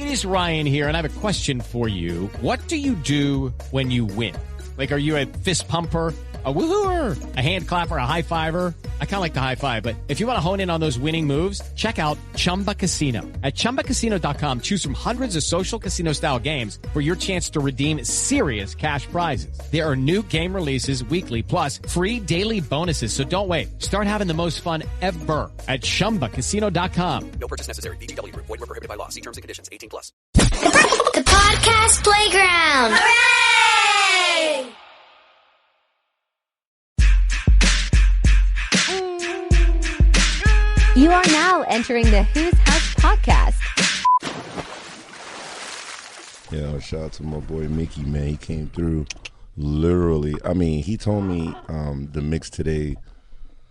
is Ryan here, and I have a question for you. What do you do when you win? Like, are you a fist pumper, a woohooer, a hand clapper, a high fiver? I kind of like the high five, but if you want to hone in on those winning moves, check out Chumba Casino. At ChumbaCasino.com, choose from hundreds of social casino-style games for your chance to redeem serious cash prizes. There are new game releases weekly, plus free daily bonuses. So don't wait. Start having the most fun ever at ChumbaCasino.com. No purchase necessary. VGW. Void where prohibited by law. See terms and conditions. 18 plus. The podcast playground. Hooray! You are now entering the Who's House podcast. Yeah, shout out to my boy Mikki, man. He came through literally. I mean, he told me the mix today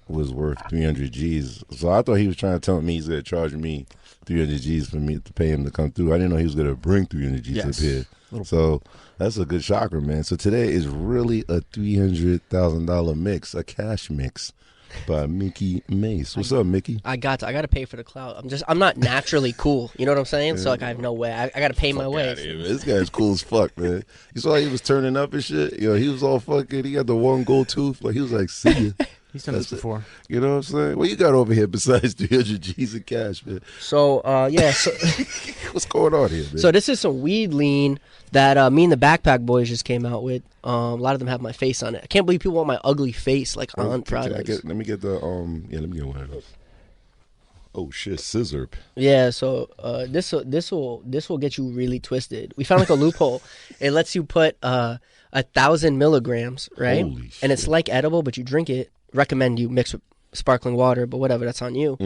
was worth 300 G's. So I thought he was trying to tell me he's going to charge me 300 G's for me to pay him to come through. I didn't know he was going to bring 300 G's up here. So that's a good shocker, man. So today is really a $300,000 mix, a cash mix by Mikki MASE. What's up, Mikki? I got to pay for the clout. I'm not naturally cool. You know what I'm saying? So like I have no way. I got to pay my way. This guy's cool as fuck, man. You saw how he was turning up and shit. Yo, he was all fucking. He got the one gold tooth. Like he was like, see ya. He's done this before. You know what I'm saying? What you got over here besides 300 G's in cash, man? So yeah. So what's going on here, man? So this is some weed lean that me and the Backpack Boys just came out with. A lot of them have my face on it. I can't believe people want my ugly face like on products. Let me get the let me get one of those. Oh shit, scissor. Yeah, so this will get you really twisted. We found like a loophole. It lets you put 1,000 milligrams, right? Holy shit. And it's like edible, but you drink it. Recommend you mix with sparkling water, but whatever, that's on you.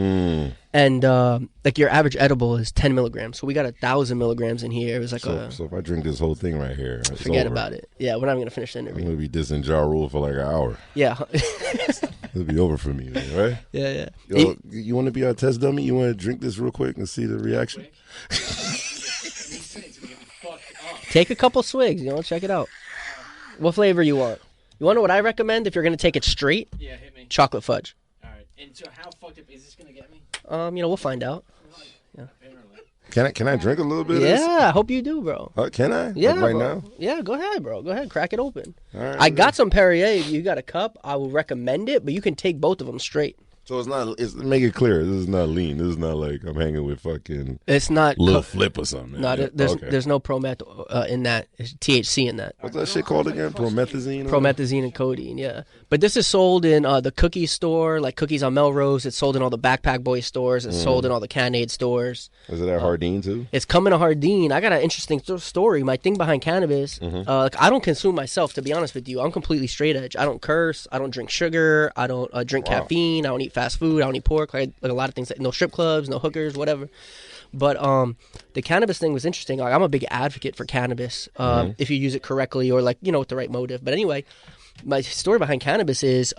And like your average edible is 10 milligrams, so we got 1,000 milligrams in here. It was like so if I drink this whole thing right here, forget about it. Yeah, we're not even gonna finish the interview. I'm gonna be dissing Ja Rule for like an hour. Yeah. It'll be over for me, man, right? Yeah. Yo, you want to be our test dummy? You want to drink this real quick and see the reaction? Take a couple swigs, check it out. What flavor you want? You want to know what I recommend if you're going to take it straight? Yeah, hit me. Chocolate fudge. All right. And so how fucked up is this going to get me? We'll find out. Yeah. Can I drink a little bit of this? Yeah, I hope you do, bro. Can I? Yeah, like right bro. now? Yeah, go ahead, bro. Go ahead, crack it open. All right, I got some Perrier. If you got a cup, I will recommend it, but you can take both of them straight. So it's not. Make it clear. This is not lean. This is not like I'm hanging with fucking. It's not Lil Flip or something. No, there's no prometh in that. There's THC in that. What's that shit called again? Promethazine. Promethazine and codeine. Yeah, but this is sold in the cookie store, like Cookies on Melrose. It's sold in all the Backpack Boy stores. It's sold in all the Can-Aid stores. Is it at Hardin too? It's coming to Hardin. I got an interesting story. My thing behind cannabis. Like I don't consume myself, to be honest with you. I'm completely straight edge. I don't curse. I don't drink sugar. I don't drink caffeine. I don't eat fast food. I don't eat pork. Like a lot of things. No strip clubs. No hookers. Whatever. But the cannabis thing was interesting. Like I'm a big advocate for cannabis if you use it correctly or like with the right motive. But anyway, my story behind cannabis is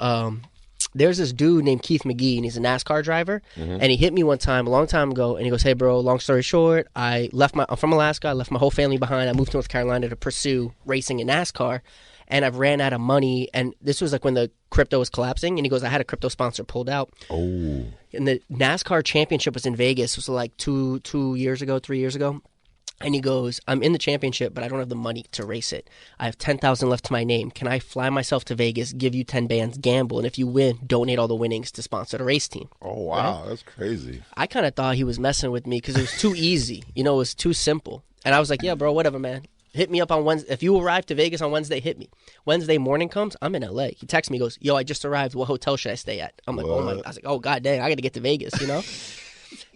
there's this dude named Keith McGee, and he's a NASCAR driver. And he hit me one time a long time ago, and he goes, "Hey, bro, long story short, I'm from Alaska. I left my whole family behind. I moved to North Carolina to pursue racing in NASCAR, and I've ran out of money." And this was like when the crypto was collapsing, and he goes, "I had a crypto sponsor pulled out." Oh. And the NASCAR championship was in Vegas. It was like 3 years ago. And he goes, "I'm in the championship, but I don't have the money to race it. I have $10,000 left to my name. Can I fly myself to Vegas, give you 10 bands, gamble, and if you win, donate all the winnings to sponsor the race team?" Oh, wow. Right? That's crazy. I kind of thought he was messing with me because it was too easy. It was too simple. And I was like, "Yeah, bro, whatever, man. Hit me up on Wednesday. If you arrive to Vegas on Wednesday, hit me." Wednesday morning comes, I'm in LA. He texts me, goes, "Yo, I just arrived. What hotel should I stay at?" I'm like, "Oh my!" I was like, "Oh god dang, I got to get to Vegas,"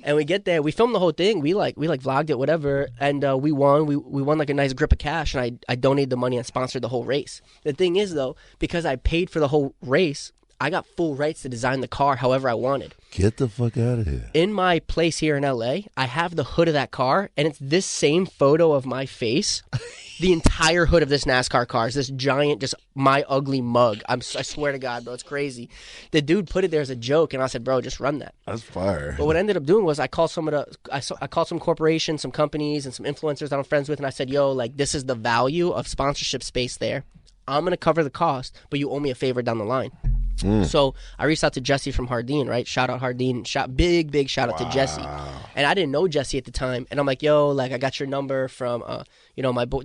And we get there, we filmed the whole thing. We vlogged it, whatever, and we won. We won like a nice grip of cash, and I donated the money and sponsored the whole race. The thing is, though, because I paid for the whole race, I got full rights to design the car however I wanted. Get the fuck out of here. In my place here in LA, I have the hood of that car, and it's this same photo of my face. The entire hood of this NASCAR car is this giant, just my ugly mug. I swear to God, bro, it's crazy. The dude put it there as a joke, and I said, "Bro, just run that." That's fire. But what I ended up doing was I called some corporations, some companies, and some influencers that I'm friends with, and I said, "Yo, like this is the value of sponsorship space there. I'm gonna cover the cost, but you owe me a favor down the line." So I reached out to Jesse from Hardin, right? Shout out Hardin. Big shout out to Jesse. And I didn't know Jesse at the time. And I'm like, yo, like, I got your number from, my boy,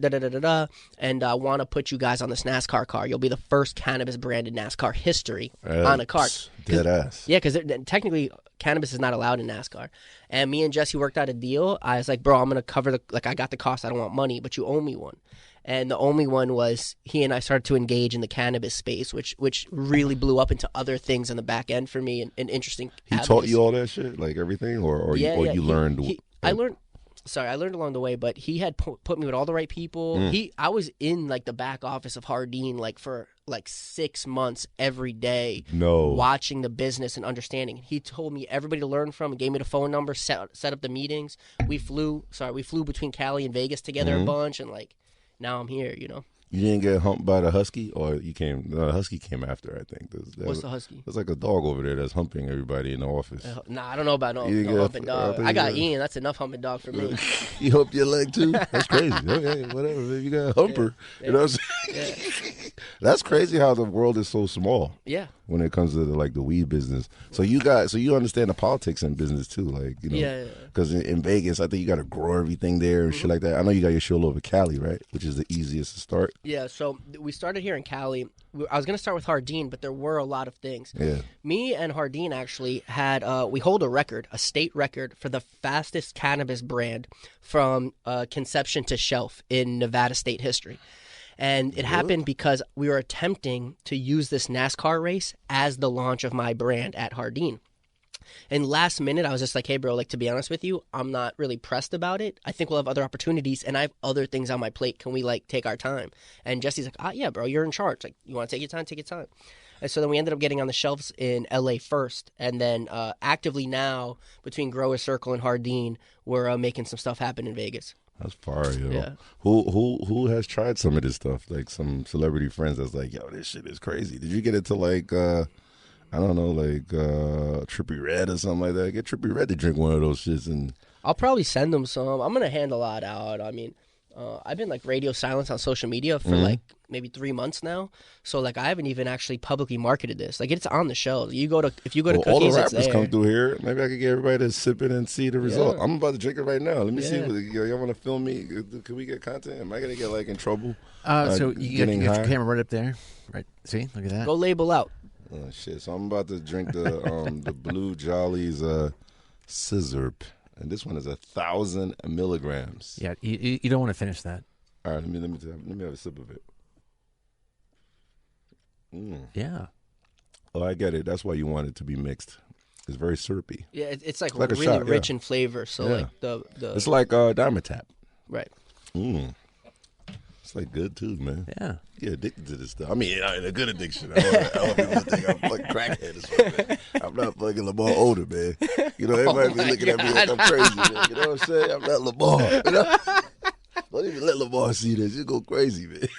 and I want to put you guys on this NASCAR car. You'll be the first cannabis branded NASCAR history on a car. Dead ass. Yeah, because technically cannabis is not allowed in NASCAR. And me and Jesse worked out a deal. I was like, bro, I'm going to cover I got the cost. I don't want money, but you owe me one. And the only one was he and I started to engage in the cannabis space, which really blew up into other things in the back end for me and interesting. He taught you all that shit, like everything, or you learned. I learned along the way, but he had put me with all the right people. I was in like the back office of Hardin like for like 6 months every day, watching the business and understanding. He told me everybody to learn from, and gave me the phone number, set up the meetings. We flew between Cali and Vegas together a bunch, and like. Now I'm here, You didn't get humped by the husky, or you came? No, the husky came after, I think. What's the husky? There's like a dog over there that's humping everybody in the office. Nah, I don't know about no humping dog. I got Ian. That's enough humping dog for me. You humped your leg too? That's crazy. Okay, whatever. You got a humper. Yeah. You know what I'm saying? Yeah. That's crazy how the world is so small. Yeah. When it comes to the weed business, so you understand the politics in business too, like Yeah. Because in Vegas, I think you got to grow everything there and shit like that. I know you got your show over Cali, right? Which is the easiest to start. Yeah. So we started here in Cali. I was gonna start with Hardin, but there were a lot of things. Yeah. Me and Hardin actually had we hold a state record for the fastest cannabis brand from conception to shelf in Nevada state history. And it happened because we were attempting to use this NASCAR race as the launch of my brand at Hardin. And last minute, I was just like, hey, bro, like, to be honest with you, I'm not really pressed about it. I think we'll have other opportunities, and I have other things on my plate. Can we, like, take our time? And Jesse's like, yeah, bro, you're in charge. Like, you want to take your time? Take your time. And so then we ended up getting on the shelves in L.A. first, and then actively now, between Grower Circle and Hardin, we're making some stuff happen in Vegas. That's fire, yo. Yeah. Who has tried some of this stuff? Like some celebrity friends that's like, yo, this shit is crazy. Did you get into like I don't know, like Trippie Redd or something like that? Get Trippie Redd to drink one of those shits, and I'll probably send them some. I'm gonna hand a lot out. I mean, I've been like radio silence on social media for like maybe 3 months now. So like I haven't even actually publicly marketed this. Like it's on the shelves. If you go to Cookies, all the rappers it's there. come through here. Maybe I could get everybody to sip it and see the result. I'm about to drink it right now. Let me see. Y'all want to film me? Can we get content? Am I gonna get like in trouble? So you got your camera right up there, right? See, look at that. Go label out. Oh shit! So I'm about to drink the the Blue Jolly's Scissor, and this one is 1,000 milligrams. Yeah, you don't want to finish that. All right, let me have a sip of it. Yeah. Oh, I get it. That's why you want it to be mixed. It's very syrupy. Yeah, it's like a really shot, rich in flavor. So like the it's like Diamond Tap. Right. It's like good too, man. Yeah. You get addicted to this stuff. I mean, a good addiction. I don't want people to think I'm fucking crackhead or something. I'm not fucking Lamar older, man. You know, everybody be looking at me like I'm crazy, man. You know what I'm saying? I'm not Lamar. You know? Don't even let Lamar see this. You go crazy, man.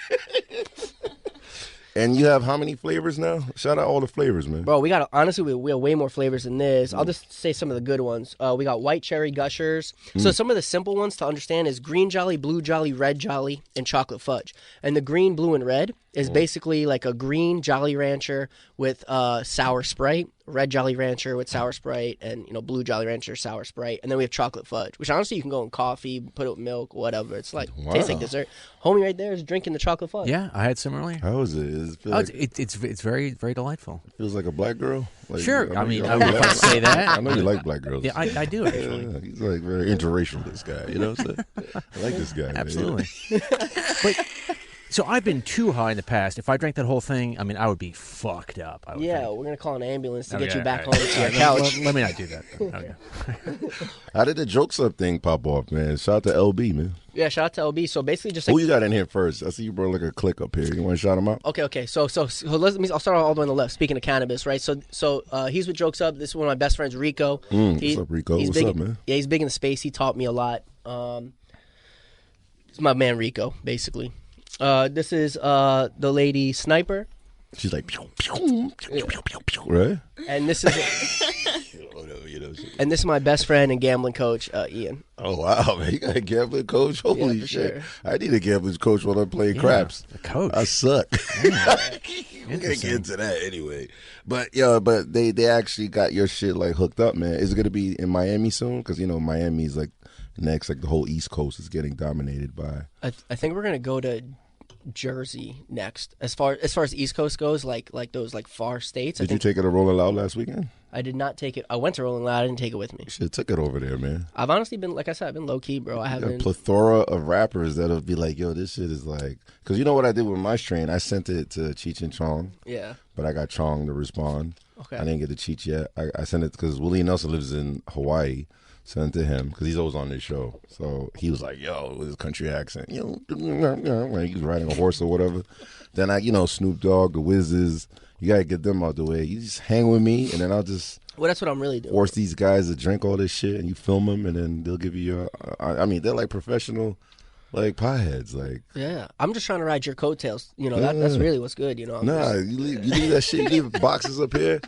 And you have how many flavors now? Shout out all the flavors, man. Bro, we got honestly we have way more flavors than this. I'll just say some of the good ones. We got white cherry gushers. So some of the simple ones to understand is green jolly, blue jolly, red jolly, and chocolate fudge. And the green, blue, and red is basically like a green Jolly Rancher with sour Sprite, red Jolly Rancher with sour Sprite, and blue Jolly Rancher sour Sprite. And then we have chocolate fudge, which honestly you can go in coffee, put it with milk, whatever. It's like tastes like dessert. Homie right there is drinking the chocolate fudge. Yeah, I had some earlier. How is it? It's very, very delightful. It feels like a black girl. Like, sure, I mean, I would like to say that. I know you like black girls. Yeah, I do actually. Yeah, he's like very interracial. This guy, you know what I'm saying? I like this guy. Absolutely. But so I've been too high in the past. If I drank that whole thing, I mean, I would be fucked up. I would think. We're gonna call an ambulance to get Okay, you back all home right. to your couch. Let me not do that. Okay. How did the Jokes Up thing pop off, man? Shout out to LB, man. Yeah, shout out to LB. So basically, just Who you got in here first? I see you brought like a click up here. You want to shout him out? Okay. So I'll start all the way on the left. Speaking of cannabis, right? So he's with Jokes Up. This is one of my best friends, Rico. What's up, Rico? What's big, up, man? Yeah, he's big in the space. He taught me a lot. It's my man Rico, basically. This is the lady Sniper. She's like, pew, pew, pew, pew, pew, pew, pew, right? And this is Whatever, you know. And this is my best friend and gambling coach, Ian. Oh wow, man! You got a gambling coach? Holy for shit! sure. I need a gambling coach while I'm playing craps. A coach. I suck. We're gonna get into that anyway. But they actually got your shit like hooked up, man. Is it gonna be in Miami soon? Because you know Miami's like next, like the whole East Coast is getting dominated by. I think we're gonna go to Jersey next. As far as East Coast goes, like those like far states. Did you take it to Rolling Loud last weekend? I did not take it. I went to Rolling Loud. I didn't take it with me. You should have took it over there, man. I've honestly been, like I said, I've been low key, bro. I You got a haven't. plethora of rappers that'll be like, yo, this shit is like, because you know what I did with my strain? I sent it to Cheech and Chong, Yeah. but I got Chong to respond. Okay. I didn't get to Cheech yet. I sent it because Willie Nelson lives in Hawaii. Sent it to him because he's always on this show. So he was like, yo, with his country accent, yo, like he was riding a horse or whatever. Then Snoop Dogg, the Wizzes, you got to get them out the way. You just hang with me, and then I'll just Well, that's what I'm really doing. force these guys to drink all this shit, and you film them, and then they'll give you your. I mean, they're like professional, like pieheads, like. Yeah, I'm just trying to ride your coattails. You know, that's really what's good. You know. You leave that shit. You leave boxes up here.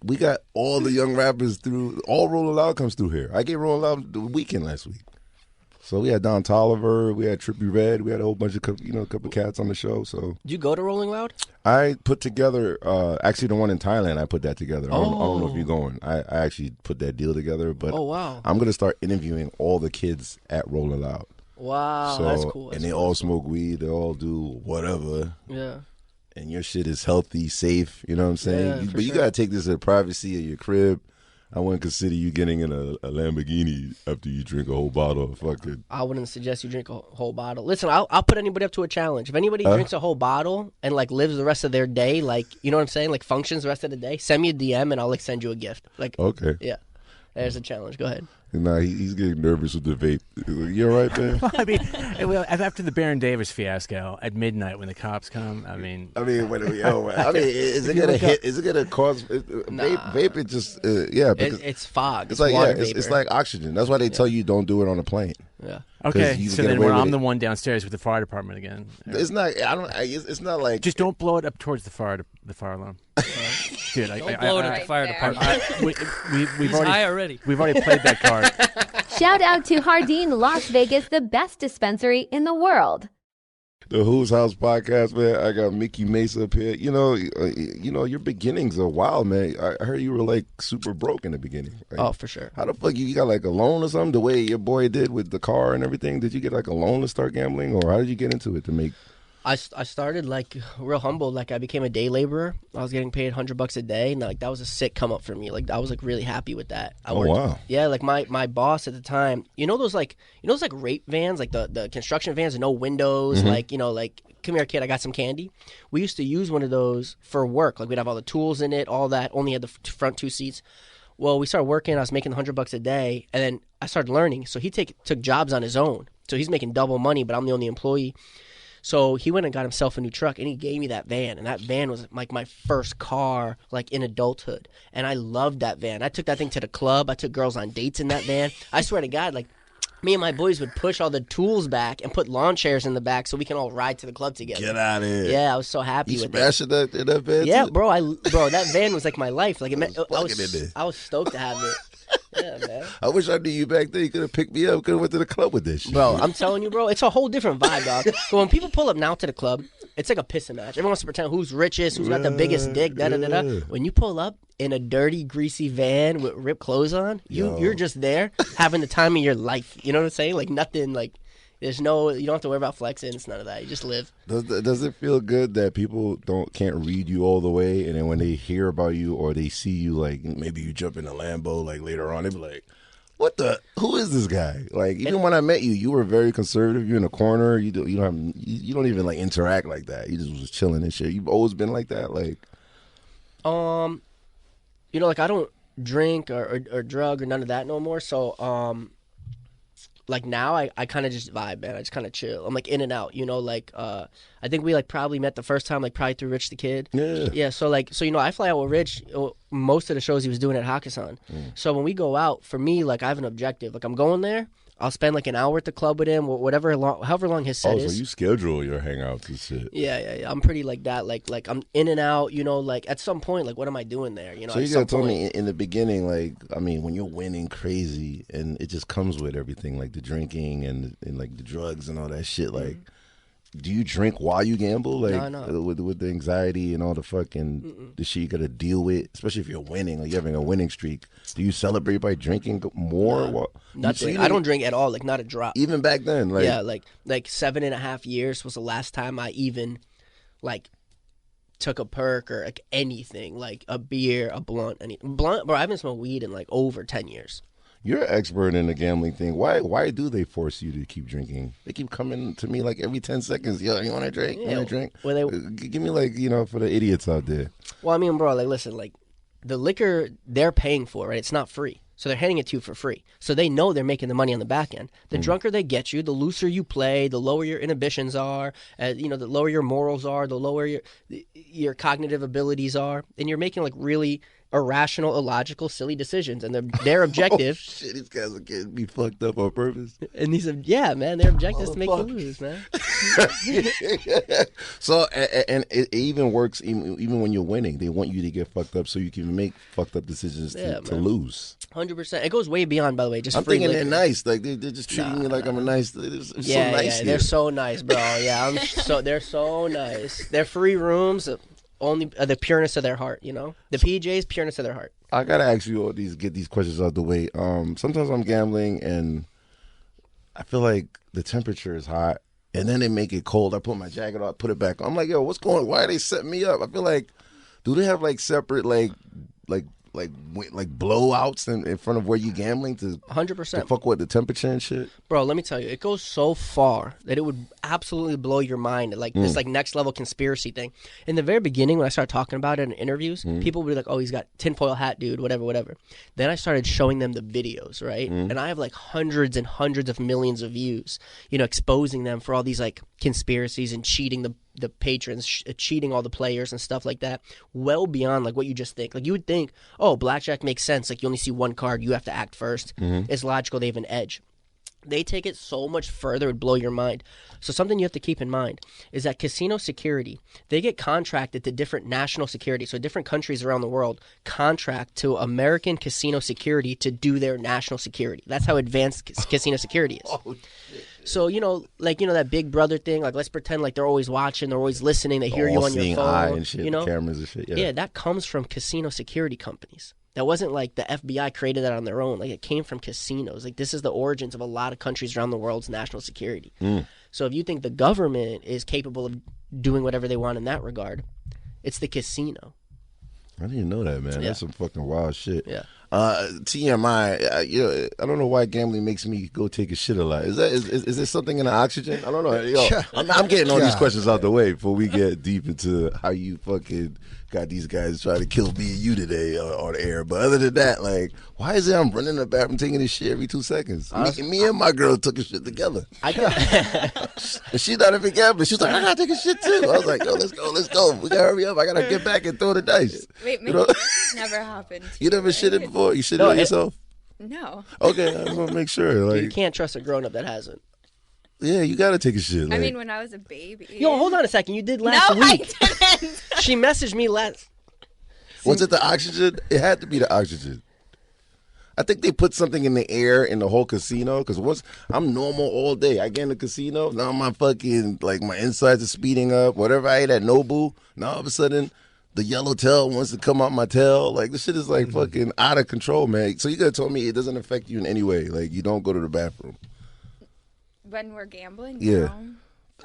We got all the young rappers through. All Rolling Loud comes through here. I gave Rolling Loud the weekend last week. So we had Don Tolliver, we had Trippie Redd, we had a whole bunch of a couple cats on the show. So Did you go to Rolling Loud? I put together, actually the one in Thailand. I put that together. I don't know if you're going. I actually put that deal together. But Oh, wow. I'm gonna start interviewing all the kids at Rolling Loud. Wow, So that's cool. and they all smoke weed. They all do whatever. Yeah. And your shit is healthy, safe. You know what I'm saying? Yeah, for But you sure. gotta take this to the privacy of your crib. I wouldn't consider you getting in a Lamborghini after you drink a whole bottle of fucking. I wouldn't suggest you drink a whole bottle. Listen, I'll put anybody up to a challenge. If anybody drinks a whole bottle and like lives the rest of their day, like you know what I'm saying, like functions the rest of the day, send me a DM and I'll like send you a gift. Like, Okay. yeah, there's a challenge. Go ahead. Nah, he's getting nervous with the vape. You all right, man? I mean, after the Baron Davis fiasco at midnight when the cops come, I mean, is it gonna hit? Is it gonna cause vape? It just because It's fog. it's like water it's vapor. like oxygen. That's why they tell you don't do it on a plane. Yeah. okay. you So get then away with I'm it. the one downstairs with the fire department again. It's not. It's not like Just don't blow it up towards the fire alarm. Dude, Don't blow it at the fire department. we've He's high already. We've already played that card. Shout out to Hardin, Las Vegas, the best dispensary in the world. the Who's House podcast, man. I got Mikki MASE up here. You know, your beginnings are wild, man. I heard you were like super broke in the beginning. Like, Oh, for sure. how the fuck you got like a loan or something? The way your boy did with the car and everything. Did you get like a loan to start gambling, or how did you get into it to make? I started like real humble. Like I became a day laborer. I was getting paid $100 a day, and like that was a sick come up for me. Like I was like really happy with that. I worked, wow. Yeah, like my boss at the time. You know those like rape vans, like the construction vans with no windows. Like like come here, kid, I got some candy. We used to use one of those for work. Like we'd have all the tools in it, all that. Only had the front two seats. Well, we started working. I was making $100 a day, and then I started learning. So he took jobs on his own. So he's making double money, but I'm the only employee. So he went and got himself a new truck, and he gave me that van. And that van was like my first car, like in adulthood. And I loved that van. I took that thing to the club. I took girls on dates in that van. I swear to God, like me and my boys would push all the tools back and put lawn chairs in the back so we can all ride to the club together. Get out of here. Yeah, I was so happy You with it. smashing that van? Yeah, too? bro, that van was like my life. Like it meant, fucking in there. I was stoked to have it. Yeah, man. I wish I knew you back then. You could have picked me up. Could have went to the club with this shit. Bro, I'm telling you, bro, it's a whole different vibe, dog. So when people pull up now to the club, it's like a pissing match. Everyone wants to pretend who's richest, who's got the biggest dick, da-da-da-da. When you pull up in a dirty, greasy van with ripped clothes on, you're just there having the time of your life. You know what I'm saying? Like nothing, like there's no, you don't have to worry about flexing. It's none of that. You just live. Does it feel good that people can't read you all the way, and then when they hear about you or they see you, like maybe you jump in a Lambo, like later on, they be like, who is this guy? Like even when I met you, you were very conservative. You're in a corner. You don't even like interact like that. You just was chilling and shit. You've always been like that. Like, like I don't drink or drug or none of that no more. So, like now I kind of just vibe, man. I just kind of chill. I'm like in and out, like, I think we like probably met the first time, like probably through Rich the Kid. Yeah. Yeah. So I fly out with Rich, most of the shows he was doing at Hakkasan. So when we go out, for me, like I have an objective. Like I'm going there, I'll spend like an hour at the club with him, or however long his set Oh, is. so you schedule your hangouts and shit. Yeah. I'm pretty like that. Like I'm in and out. Like at some point, like what am I doing there? So you gotta tell me in the beginning, like I mean, when you're winning crazy, and it just comes with everything, like the drinking and like the drugs and all that shit. Like, do you drink while you gamble? Like No. with the anxiety and all the fucking the shit you gotta deal with, especially if you're winning, like you're having a winning streak. Do you celebrate by drinking more? Nothing. So I don't drink at all. Like not a drop. Even back then, like yeah, like 7.5 years was the last time I even like took a perk or like anything, like a beer, a blunt, bro. I haven't smoked weed in like over 10 years. You're an expert in the gambling thing. Why do they force you to keep drinking? They keep coming to me like every 10 seconds. Yo, you want to drink? You want to drink? Well, give me like, for the idiots out there. Well, I mean, bro, like listen, like the liquor they're paying for, right? It's not free. So they're handing it to you for free. So they know they're making the money on the back end. The drunker they get you, the looser you play, the lower your inhibitions are, the lower your morals are, the lower your cognitive abilities are, and you're making like really irrational, illogical, silly decisions. And their objective. Oh, shit, these guys are getting me fucked up on purpose. And man, their objective is to make you lose, man. So, and it even works even when you're winning. They want you to get fucked up so you can make fucked up decisions to lose. 100%. It goes way beyond, by the way. Just I'm free thinking liquor. they're nice. Like they're just treating me like I'm a nice. They're so nice. Yeah, they're so nice, bro. Yeah, they're so nice. They're free rooms. Only the pureness of their heart, The PJs, pureness of their heart. I gotta ask you get these questions out the way. Sometimes I'm gambling and I feel like the temperature is hot, and then they make it cold. I put my jacket on, put it back on. I'm like, yo, what's going on? Why are they setting me up? I feel like, do they have like separate like blowouts in front of where you gambling to 100%. to fuck with the temperature and shit? Bro, let me tell you, it goes so far that it would absolutely blow your mind. Like this like next level conspiracy thing. In the very beginning, when I started talking about it in interviews, people would be like, "Oh, he's got tinfoil hat, dude, whatever." Then I started showing them the videos, right? And I have like hundreds and hundreds of millions of views, exposing them for all these like conspiracies and cheating the patrons, cheating all the players and stuff like that, well beyond like what you just think. Like you would think, oh, blackjack makes sense. Like you only see one card, you have to act first. It's logical. They have an edge. They take it so much further, it would blow your mind. So something you have to keep in mind is that casino security, they get contracted to different national security. So different countries around the world contract to American casino security to do their national security. That's how advanced casino security is. Oh, shit. So, that Big Brother thing, like let's pretend like they're always watching, they're always listening, they hear you on your phone. Eye and shit, the cameras and shit. Yeah, that comes from casino security companies. That wasn't like the FBI created that on their own. Like it came from casinos. Like this is the origins of a lot of countries around the world's national security. So if you think the government is capable of doing whatever they want in that regard, it's the casino. I didn't even know that, man. Yeah. That's some fucking wild shit. Yeah. TMI, I don't know why gambling makes me go take a shit a lot. Is there something in the oxygen? I don't know. Yo, I'm getting all these questions out the way before we get deep into how you fucking got these guys trying to kill me and you today on the air. But other than that, like, why is it I'm running in the bathroom taking this shit every 2 seconds? Me and my girl took a shit together. And she's not even gambling. She's like, I gotta take a shit too. I was like, yo, let's go. We gotta hurry up. I gotta get back and throw the dice. Wait, this never happened. You never shitted before? You shitted on yourself? No. Okay, I just want to make sure. Like, you can't trust a grown-up that hasn't. Yeah, you gotta take a shit. I mean, when I was a baby. Yo, hold on a second. You did last week. No, I didn't. She messaged me last. Was it the oxygen? It had to be the oxygen. I think they put something in the air in the whole casino because I'm normal all day. I get in the casino, now my fucking, like, my insides are speeding up. Whatever I ate at Nobu, now all of a sudden the yellow tail wants to come out my tail. Like, this shit is like fucking out of control, man. So you gotta tell me it doesn't affect you in any way. Like, you don't go to the bathroom. When we're gambling? Yeah. No.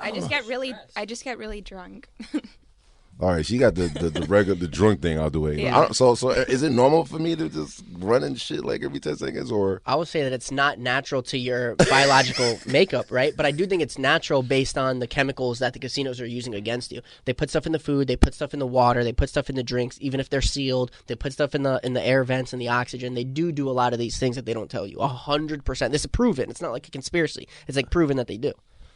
I just get really drunk. All right, she got the drunk thing out the way. Yeah. So is it normal for me to just run and shit like every 10 seconds, or? I would say that it's not natural to your biological makeup, right? But I do think it's natural based on the chemicals that the casinos are using against you. They put stuff in the food, they put stuff in the water, they put stuff in the drinks, even if they're sealed. They put stuff in the air vents and the oxygen. They do a lot of these things that they don't tell you. 100%. This is proven. It's not like a conspiracy. It's like proven that they do.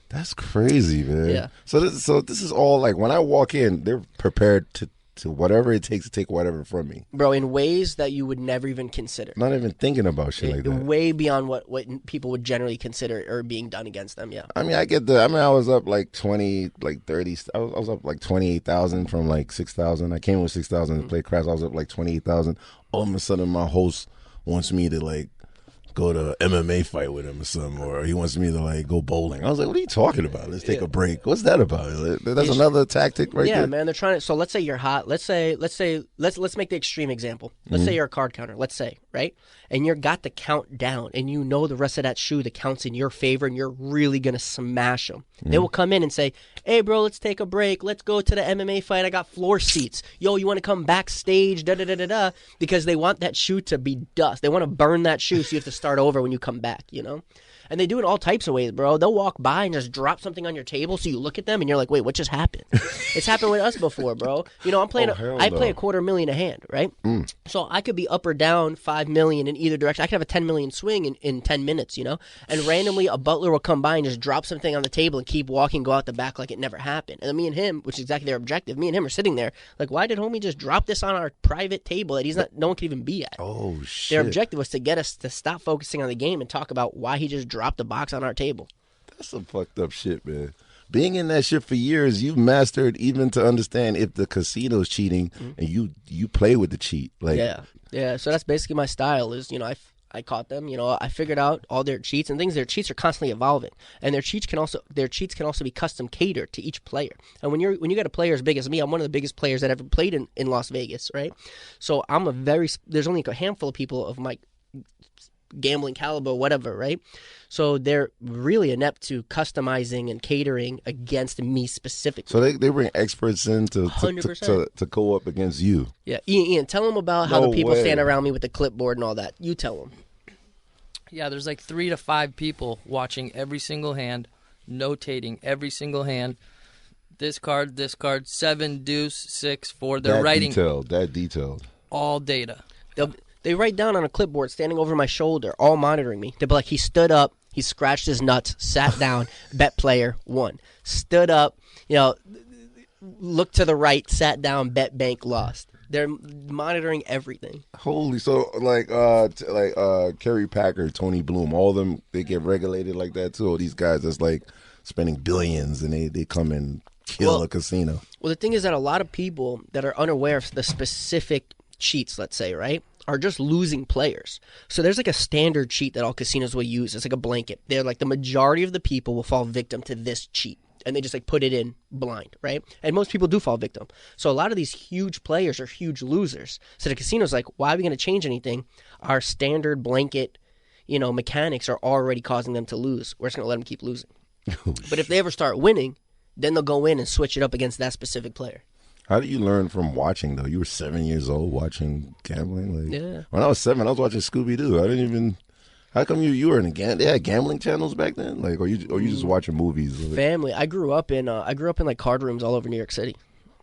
That's crazy, man. Yeah. So this is all like when I walk in, they're prepared to to whatever it takes to take whatever from me. Bro, in ways that you would never even consider. Not even thinking about shit like that. Way beyond what people would generally consider or being done against them, yeah. I mean, I was up like 20, like 30. I was up like 28,000 from like 6,000. I came with 6,000 to play craps. I was up like 28,000. All of a sudden, my host wants me to like go to an MMA fight with him or something, or he wants me to like go bowling. I was like, what are you talking about? Let's take a break. What's that about? That's another tactic right there. Yeah, man, they're trying to. So let's say you're hot. Let's make the extreme example. Let's say you're a card counter. Let's say, right? And you're got the count down, and you know the rest of that shoe, the count's in your favor, and you're really going to smash them. They will come in and say, hey, bro, let's take a break. Let's go to the MMA fight. I got floor seats. Yo, you want to come backstage? Da-da-da-da-da. Because they want that shoe to be dust. They want to burn that shoe so you have to start over when you come back, you know? And they do it all types of ways, bro. They'll walk by and just drop something on your table so you look at them and you're like, wait, what just happened? It's happened with us before, bro. You know, I play a $250,000 a hand, right? So I could be up or down $5 million in either direction. I could have a 10 million swing in 10 minutes, you know? And randomly a butler will come by and just drop something on the table and keep walking, go out the back like it never happened. And then me and him, which is exactly their objective, me and him are sitting there like, why did homie just drop this on our private table that no one can even be at? Oh, shit. Their objective was to get us to stop focusing on the game and talk about why he just dropped the box on our table. That's some fucked up shit, man. Being in that shit for years, you've mastered even to understand if the casino's cheating and you play with the cheat. Like, yeah. So that's basically my style. Is, you know, I caught them. You know, I figured out all their cheats and things. Their cheats are constantly evolving, and their cheats can also be custom catered to each player. And when you got a player as big as me, I'm one of the biggest players that ever played in Las Vegas, right? So there's only a handful of people of my gambling caliber, whatever, right? So they're really inept to customizing and catering against me specifically. So they bring experts in to 100%. to go up against you. Yeah, Ian, tell them about how the people stand around me with the clipboard and all that. You tell them. Yeah, there's like 3 to 5 people watching every single hand, notating every single hand. This card, 7, deuce, 6, 4. They're writing that detailed. all data. They write down on a clipboard, standing over my shoulder, all monitoring me. They'll be like, he stood up, he scratched his nuts, sat down, bet player, won. Stood up, you know, looked to the right, sat down, bet bank, lost. They're monitoring everything. Holy, so like Kerry Packer, Tony Bloom, all of them, they get regulated like that too. All these guys that's like spending billions and they come and kill a casino. Well, the thing is that a lot of people that are unaware of the specific cheats, let's say, right, are just losing players. So there's like a standard cheat that all casinos will use. It's like a blanket. They're like the majority of the people will fall victim to this cheat. And they just like put it in blind, right? And most people do fall victim. So a lot of these huge players are huge losers. So the casino's like, why are we going to change anything? Our standard blanket, you know, mechanics are already causing them to lose. We're just going to let them keep losing. But if they ever start winning, then they'll go in and switch it up against that specific player. How did you learn from watching, though? You were 7 years old watching gambling? Like, yeah. When I was 7, I was watching Scooby-Doo. I didn't even... How come you were in they had gambling channels back then? Like, or you just watching movies? Family. I grew up in like card rooms all over New York City.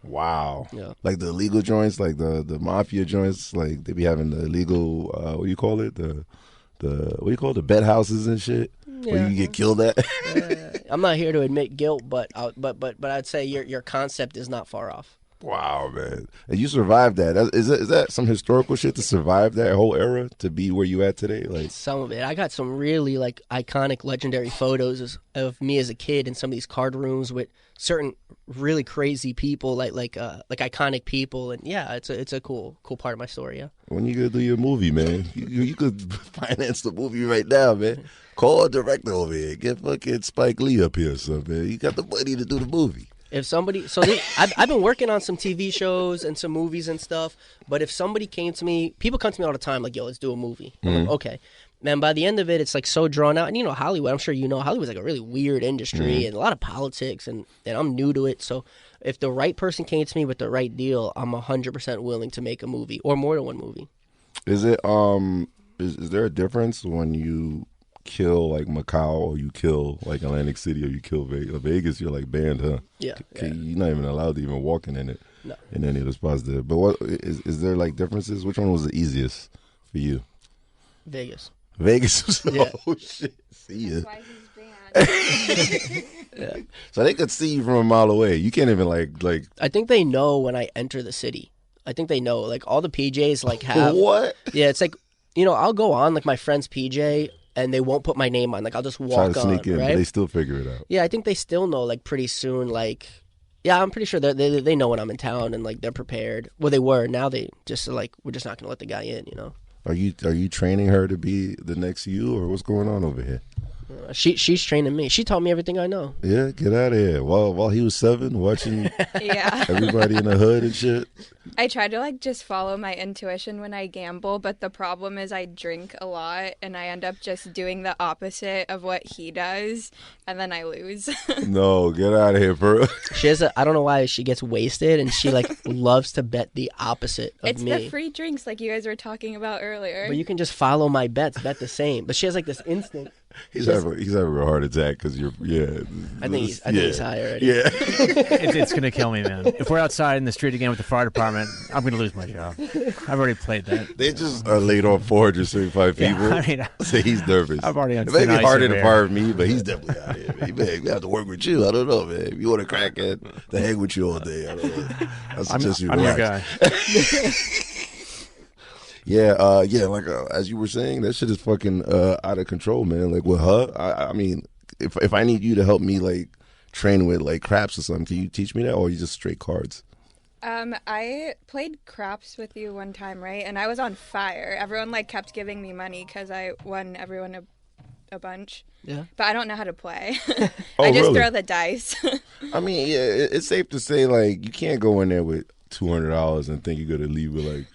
Wow. Yeah. Like the illegal joints, like the mafia joints, like they be having the illegal, what do you call it? The bet houses and shit? Yeah. Where you can get killed at? I'm not here to admit guilt, but I'd say your concept is not far off. Wow, man. And you survived that. Is that some historical shit to survive that whole era to be where you at today? Like some of it. I got some really like iconic legendary photos of me as a kid in some of these card rooms with certain really crazy people like iconic people, and yeah, it's a cool part of my story, yeah. When you gonna do your movie, man? You could finance the movie right now, man. Call a director over here. Get fucking Spike Lee up here or something, man. You got the money to do the movie. If somebody, I've been working on some TV shows and some movies and stuff, but if somebody came to me, people come to me all the time like, yo, let's do a movie. I'm like, okay. Man, by the end of it, it's like so drawn out. And you know, Hollywood, I'm sure you know, Hollywood's like a really weird industry and a lot of politics, and I'm new to it. So if the right person came to me with the right deal, I'm 100% willing to make a movie or more than one movie. Is it, is there a difference when you kill like Macau or you kill like Atlantic City or you kill Vegas? Vegas, you're like banned, huh? Yeah. You're not even allowed to even walk in it. No. In any of the spots there. But what is there like differences? Which one was the easiest for you? Vegas. Vegas. Yeah. Oh shit. See ya. That's why he's banned. So they could see you from a mile away. You can't even like. I think they know when I enter the city. I think they know. Like all the PJs like have. What? Yeah, it's like, I'll go on like my friend's PJ and they won't put my name on. Like I'll just Try walk to on, sneak in, right? but they still figure it out. Yeah, I think they still know. Like pretty soon, like. Yeah, I'm pretty sure they know when I'm in town and like they're prepared. Well, they were. Now they just like we're just not gonna let the guy in. Are you training her to be the next you, or what's going on over here? She's training me. She taught me everything I know. Yeah, get out of here. While he was 7, watching Yeah. everybody in the hood and shit. I try to like just follow my intuition when I gamble, but the problem is I drink a lot and I end up just doing the opposite of what he does, and then I lose. No, get out of here, bro. She has I don't know why she gets wasted and she like loves to bet the opposite of It's me. the free drinks like you guys were talking about earlier. But you can just follow my bets, bet the same. But she has like this instinct. He's having a heart attack because you're I think he's high already. Yeah. It's going to kill me, man. If we're outside in the street again with the fire department, I'm going to lose my job. I've already played that. They just laid off 435 people. Yeah, I mean, so he's nervous. I'm already on It may thin be ice harder over to here. fire me, but he's definitely out here. Man. We have to work with you. I don't know, man. If you want to crack it, to hang with you all day. I don't know. I suggest you I'm your relax. guy. Yeah, like as you were saying, that shit is fucking out of control, man. Like with her, I mean, if I need you to help me like train with like craps or something, can you teach me that, or are you just straight cards? I played craps with you one time, right? And I was on fire. Everyone like kept giving me money because I won everyone a bunch. Yeah. But I don't know how to play. Oh, I just really? throw the dice. I mean, yeah, it's safe to say like you can't go in there with $200 and think you're gonna leave with like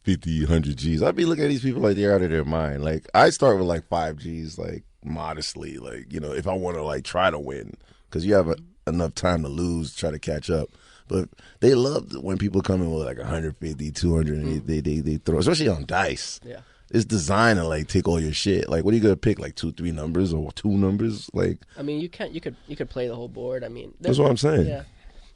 50, 100 G's. I'd be looking at these people like they're out of their mind. Like I start with like 5 G's, like modestly, like if I want to like try to win, because you have enough time to lose, try to catch up. But they love when people come in with like 150, 200, and they throw, especially on dice. Yeah. It's designed to like take all your shit. Like, what are you gonna pick? Like 2, 3 numbers or 2 numbers? Like, I mean, you could play the whole board. I mean, that's what I'm saying. Yeah.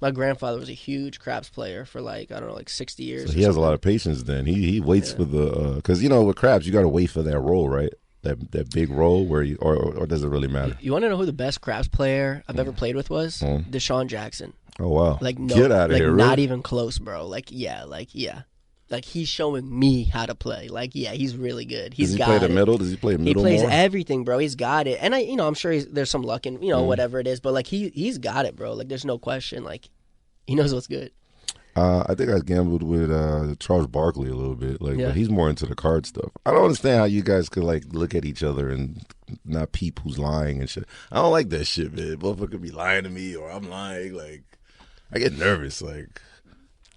My grandfather was a huge craps player for like, I don't know, like 60 years. So he has a lot of patience then. He waits for the, because with craps, you got to wait for that roll, right? That big roll where you, or does it really matter? You want to know who the best craps player I've ever played with was? Deshaun Jackson. Oh, wow. Like, no, Get out of here, not really? even close, bro. Like, yeah. Like, he's showing me how to play. Like, yeah, he's really good. Does he play the middle? Does he play middle He plays more? everything, bro. He's got it. And I'm sure there's some luck in, whatever it is. But, like, he's got it, bro. Like, there's no question. Like, he knows what's good. I think I gambled with Charles Barkley a little bit, like, Yeah. but he's more into the card stuff. I don't understand how you guys could like look at each other and not peep who's lying and shit. I don't like that shit, man. Motherfucker could be lying to me or I'm lying. Like, I get nervous. Like,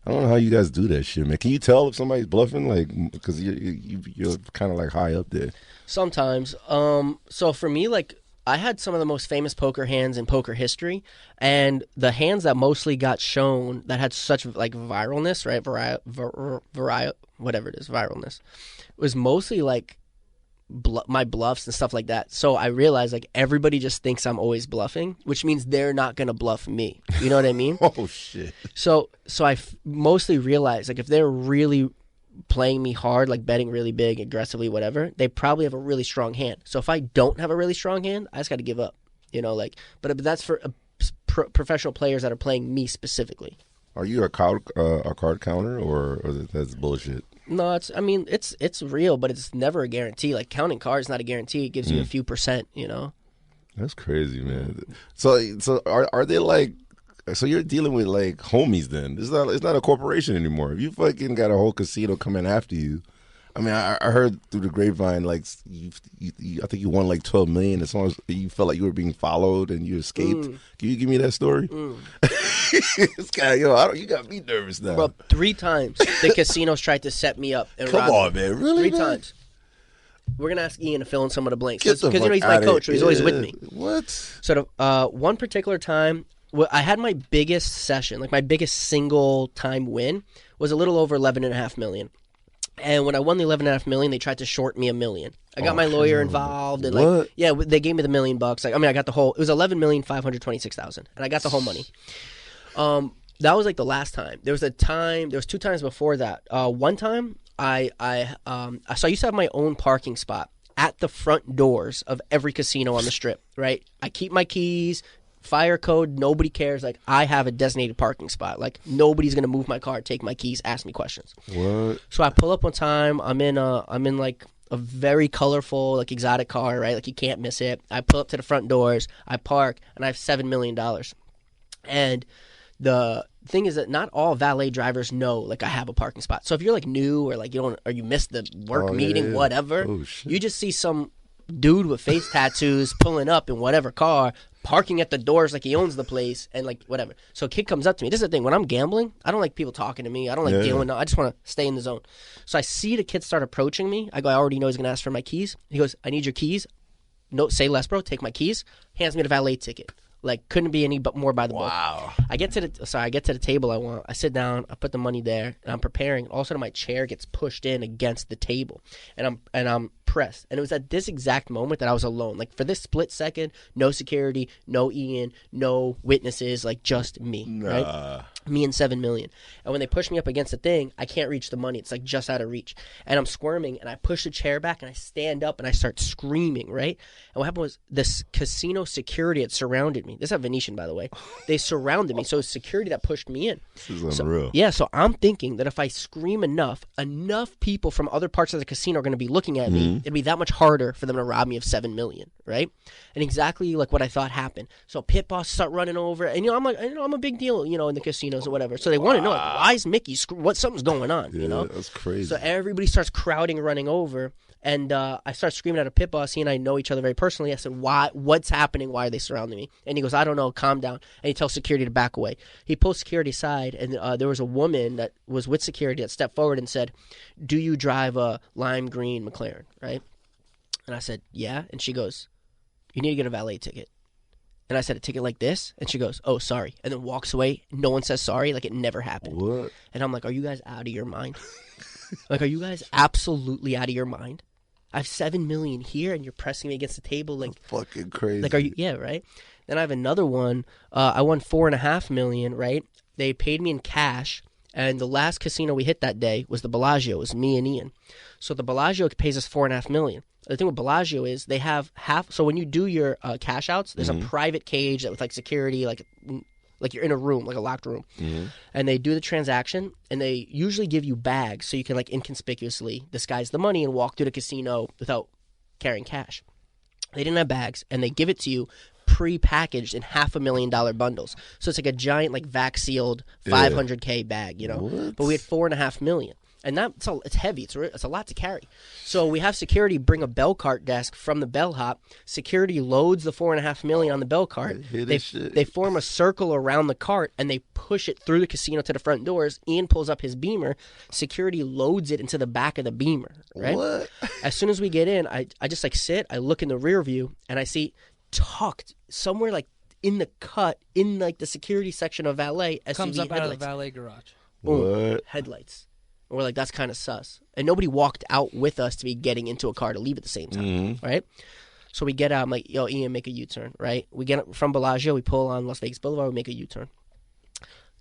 I don't know how you guys do that shit, man. Can you tell if somebody's bluffing? Like, because you're kind of like high up there. Sometimes. So for me, like, I had some of the most famous poker hands in poker history, and the hands that mostly got shown that had such like viralness, right? Whatever it is, viralness, was mostly like my bluffs and stuff like that. So I realized like everybody just thinks I'm always bluffing, which means they're not gonna bluff me. You know what I mean? Oh shit. So I mostly realized like if they're really playing me hard, like betting really big, aggressively, whatever, they probably have a really strong hand. So if I don't have a really strong hand, I just got to give up. But that's for professional players that are playing me specifically. Are you a card counter or that's bullshit? No, it's real, but it's never a guarantee. Like counting cards is not a guarantee. It gives you a few percent. That's crazy, man. So are they like? So you're dealing with like homies then. It's not a corporation anymore. If you fucking got a whole casino coming after you, I mean, I heard through the grapevine like you I think you won like $12 million as long as you felt like you were being followed and you escaped. Can you give me that story? This guy, you got me nervous now. Bro, 3 times the casinos tried to set me up and Come rob on, me. man. Really? 3 man? times. We're gonna ask Ian to fill in some of the blanks Get the because fuck he's my outta coach, so he's always here. with me. What? So one particular time, I had my biggest session, like my biggest single time win was a little over $11.5 million. And when I won the $11.5 million, they tried to short me $1 million. I got my lawyer involved, and What? they gave me the $1 million bucks. Like, I mean, I got the whole. It was $11,526,000, and I got the whole money. That was like the last time. There was 2 times before that. One time, so I used to have my own parking spot at the front doors of every casino on the strip, right? I keep my keys, fire code, nobody cares. Like, I have a designated parking spot. Like, nobody's going to move my car, take my keys, ask me questions. What? So I pull up one time. I'm in like a very colorful, like, exotic car, right? Like, you can't miss it. I pull up to the front doors. I park, and I have $7 million. And the thing is that not all valet drivers know, like, I have a parking spot. So if you're, like, new or, like, you missed the work meeting, whatever, you just see some dude with face tattoos pulling up in whatever car, parking at the doors like he owns the place, and, like, whatever. So a kid comes up to me. This is the thing. When I'm gambling, I don't like people talking to me. I don't like dealing. I just want to stay in the zone. So I see the kid start approaching me. I go, I already know he's going to ask for my keys. He goes, I need your keys. No, say less, bro. Take my keys. Hands me the valet ticket. Like, couldn't be any but more by the book. Wow. I get to the table I want. I sit down. I put the money there, and I'm preparing. All of a sudden, my chair gets pushed in against the table, and I'm pressed. And it was at this exact moment that I was alone. Like, for this split second, no security, no Ian, no witnesses, like, just me, right? Me and $7 million. And when they push me up against the thing, I can't reach the money. It's, like, just out of reach. And I'm squirming, and I push the chair back, and I stand up, and I start screaming, right? And what happened was this casino security had surrounded me. This is at Venetian, by the way. They surrounded me. So it was security that pushed me in. This is unreal. So I'm thinking that if I scream enough people from other parts of the casino are going to be looking at me. It'd be that much harder for them to rob me of $7 million, right? And exactly like what I thought happened. So pit boss start running over, and I'm like, I'm a big deal, in the casinos or whatever. So they want to know, like, why is Mickey? Something's going on, That's crazy. So everybody starts crowding, running over. And I start screaming at a pit boss. He and I know each other very personally. I said, "Why? What's happening? Why are they surrounding me?" And he goes, "I don't know. Calm down." And he tells security to back away. He pulls security aside, and there was a woman that was with security that stepped forward and said, "Do you drive a lime green McLaren?" Right? And I said, "Yeah." And she goes, "You need to get a valet ticket." And I said, "A ticket like this?" And she goes, "Oh, sorry." And then walks away. No one says sorry, like it never happened. What? And I'm like, "Are you guys out of your mind? Like, are you guys absolutely out of your mind? I have $7 million here, and you're pressing me against the table, like, that's fucking crazy. Like, are you? Yeah, right." Then I have another one. I won $4.5 million. Right? They paid me in cash, and the last casino we hit that day was the Bellagio. It was me and Ian. So the Bellagio pays us $4.5 million. The thing with Bellagio is they have half. So when you do your cash outs, there's a private cage that with, like, security, like you're in a room, like a locked room. And they do the transaction, and they usually give you bags so you can, like, inconspicuously disguise the money and walk through the casino without carrying cash. They didn't have bags, and they give it to you pre-packaged in $500,000 bundles. So it's like a giant, like, vac-sealed $500K bag, What? But we had $4.5 million. And it's heavy. It's a lot to carry. So we have security bring a bell cart desk from the bellhop. Security loads the $4.5 million on the bell cart. They form a circle around the cart, and they push it through the casino to the front doors. Ian pulls up his Beamer. Security loads it into the back of the Beamer. Right? What? As soon as we get in, I just, like, sit. I look in the rear view, and I see tucked somewhere, like, in the cut, in, like, the security section of valet, SUV Comes up headlights. out of the valet garage. Boom, What? headlights. And we're like, that's kind of sus. And nobody walked out with us to be getting into a car to leave at the same time, right? So we get out. I'm like, yo, Ian, make a U-turn, right? We get from Bellagio. We pull on Las Vegas Boulevard. We make a U-turn.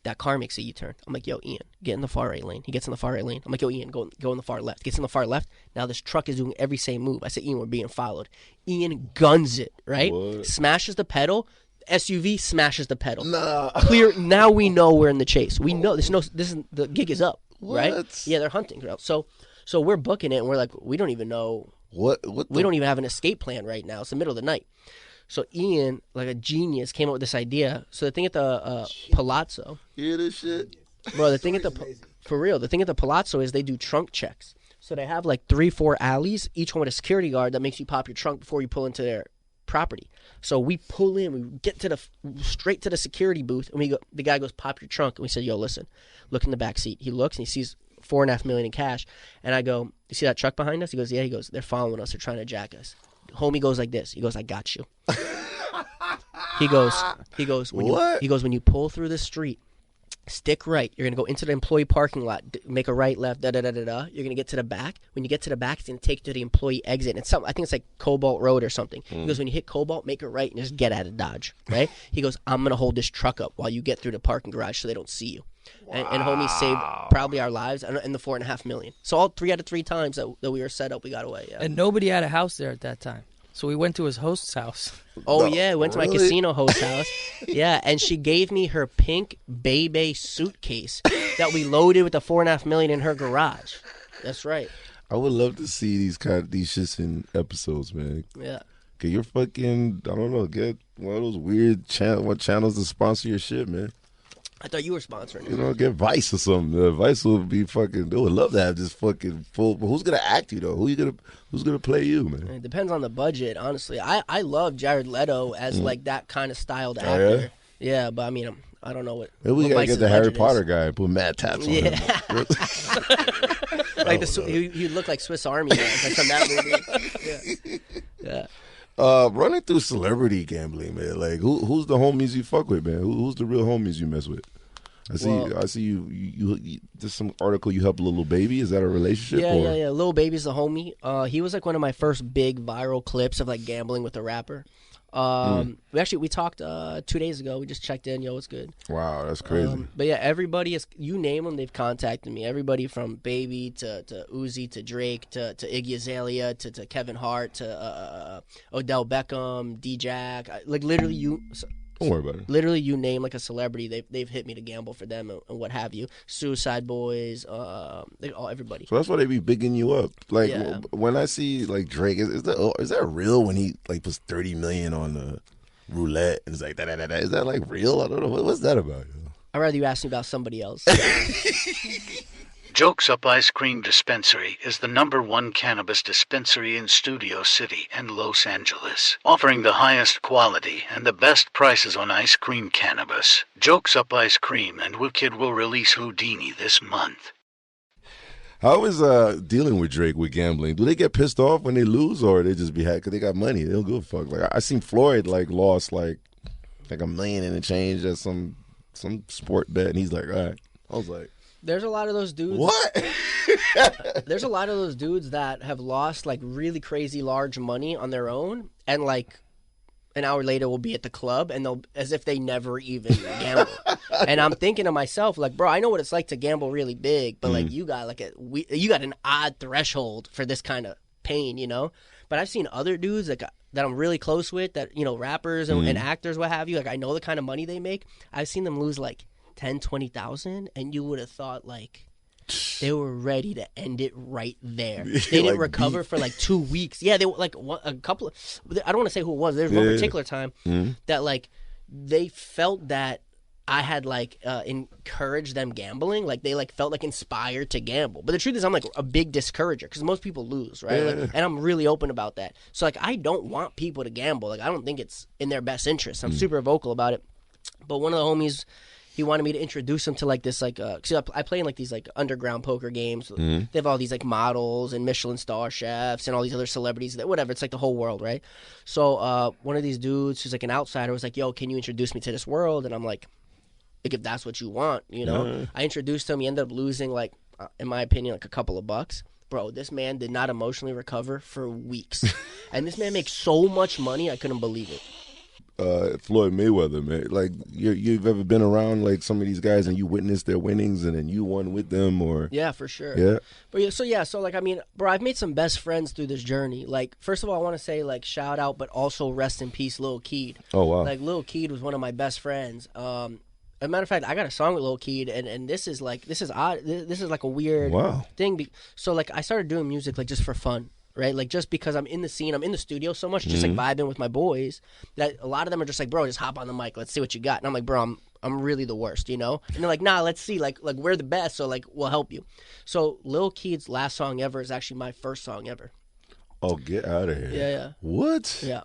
That car makes a U-turn. I'm like, yo, Ian, get in the far right lane. He gets in the far right lane. I'm like, yo, Ian, go in the far left. Gets in the far left. Now this truck is doing every same move. I said, Ian, we're being followed. Ian guns it, right? What? Smashes the pedal. SUV smashes the pedal. Nah. Clear. Now we know we're in the chase. We know the gig is up. What? Right? Yeah, they're hunting. So we're booking it, and we're like, we don't even know. What We don't even have an escape plan right now. It's the middle of the night. So Ian, like a genius, came up with this idea. So the thing at the Palazzo. You hear this shit? Bro, the thing at the Palazzo is they do trunk checks. So they have like 3-4 alleys, each one with a security guard that makes you pop your trunk before you pull into their property. So we pull in, we get straight to the security booth, and the guy goes, pop your trunk. And we said, yo, listen, look in the back seat. He looks, and he sees $4.5 million in cash. And I go, you see that truck behind us? He goes, yeah. He goes, they're following us. They're trying to jack us. Homie goes like this. He goes, I got you. He goes, when you pull through the street, stick right. You're going to go into the employee parking lot, make a right, left, da-da-da-da-da. You're going to get to the back. When you get to the back, it's going to take you to the employee exit. And I think it's like Cobalt Road or something. He goes, when you hit Cobalt, make a right and just get out of Dodge, right? He goes, I'm going to hold this truck up while you get through the parking garage so they don't see you. and homie saved probably our lives and the $4.5 million. So all 3 out of 3 times that we were set up, we got away. Yeah. And nobody had a house there at that time. So we went to his host's house. Oh, yeah, went to my casino host house. Yeah, and she gave me her pink Baby suitcase that we loaded with the $4.5 million in her garage. That's right. I would love to see these shits in episodes, man. Yeah. Cause you're fucking, I don't know, get one of those weird channels to sponsor your shit, man. I thought you were sponsoring it. You know, get Vice or something. Vice would be fucking. They would love to have this fucking full. But who's gonna act you though? Who's gonna play you, man? It depends on the budget, honestly. I love Jared Leto as like that kind of styled actor. Yeah, but I mean, I don't know what. Maybe we gotta get the Harry Potter guy and put mad tats on him. Like you look like Swiss Army man, like from that movie. Yeah. Running through celebrity gambling, man. Like who's the homies you fuck with, man? Who's the real homies you mess with? I see you there's some article you help Lil Baby. Is that a relationship? Yeah. Lil Baby's the homie. He was like one of my first big viral clips of like gambling with a rapper. We talked 2 days ago. We just checked in. Yo, what's good? Wow, that's crazy. But yeah, everybody is. You name them, they've contacted me. Everybody from Baby to Uzi to Drake to Iggy Azalea to Kevin Hart to Odell Beckham, D-Jack. Like literally you. Don't worry about it. Literally, you name like a celebrity, they've hit me to gamble for them and what have you. Suicide Boys, everybody. So that's why they be bigging you up. Like when I see like Drake, is that real when he like puts $30 million on the roulette and it's like that? Is that like real? I don't know. What's that about? I'd rather you ask me about somebody else. Jokes Up Ice Cream Dispensary is the #1 cannabis dispensary in Studio City and Los Angeles, offering the highest quality and the best prices on ice cream cannabis. Jokes Up Ice Cream and Wicked will release Houdini this month. How is dealing with Drake with gambling? Do they get pissed off when they lose, or they just be happy because they got money? They don't give a fuck. Like I seen Floyd like lost like $1 million and change at some sport bet, and he's like, all right. I was like. There's a lot of those dudes. What? There's a lot of those dudes that have lost like really crazy large money on their own, and like an hour later will be at the club, and they'll as if they never even gambled. And I'm thinking to myself, like, bro, I know what it's like to gamble really big, but like you got like you got an odd threshold for this kind of pain, you know. But I've seen other dudes that I'm really close with, that rappers and actors, what have you. Like I know the kind of money they make. I've seen them lose like 10, 20,000, and you would have thought like they were ready to end it right there. They didn't recover for like 2 weeks. Yeah, they were like a couple of, I don't want to say who it was. There's one particular time that like they felt that I had like encouraged them gambling. Like they like felt like inspired to gamble. But the truth is I'm like a big discourager because most people lose, right? Like, and I'm really open about that. So like I don't want people to gamble. Like I don't think it's in their best interest. I'm super vocal about it. But one of the homies, he wanted me to introduce him to like this like cause I play in like these like underground poker games. They have all these like models and Michelin star chefs and all these other celebrities that whatever. It's like the whole world, right? So one of these dudes who's like an outsider was like, "Yo, can you introduce me to this world?" And I'm like if that's what you want, I introduced him. He ended up losing like in my opinion like a couple of bucks. Bro, this man did not emotionally recover for weeks, and this man makes so much money I couldn't believe it. Floyd Mayweather, man. Like you've ever been around like some of these guys and you witnessed their winnings and then you won with them, or yeah, for sure. Yeah. But so like I mean, bro, I've made some best friends through this journey. Like first of all, I want to say like shout out, but also rest in peace, Lil Keed. Oh wow. Like Lil Keed was one of my best friends. As a matter of fact, I got a song with Lil Keed, and this is odd. This is like a weird thing. So like I started doing music like just for fun. Right, like just because I'm in the scene, I'm in the studio so much, just like vibing with my boys. That a lot of them are just like, bro, just hop on the mic, let's see what you got. And I'm like, bro, I'm really the worst, And they're like, nah, let's see, like we're the best, so like we'll help you. So Lil Keed's last song ever is actually my first song ever. Oh, get out of here! Yeah. What? Yeah.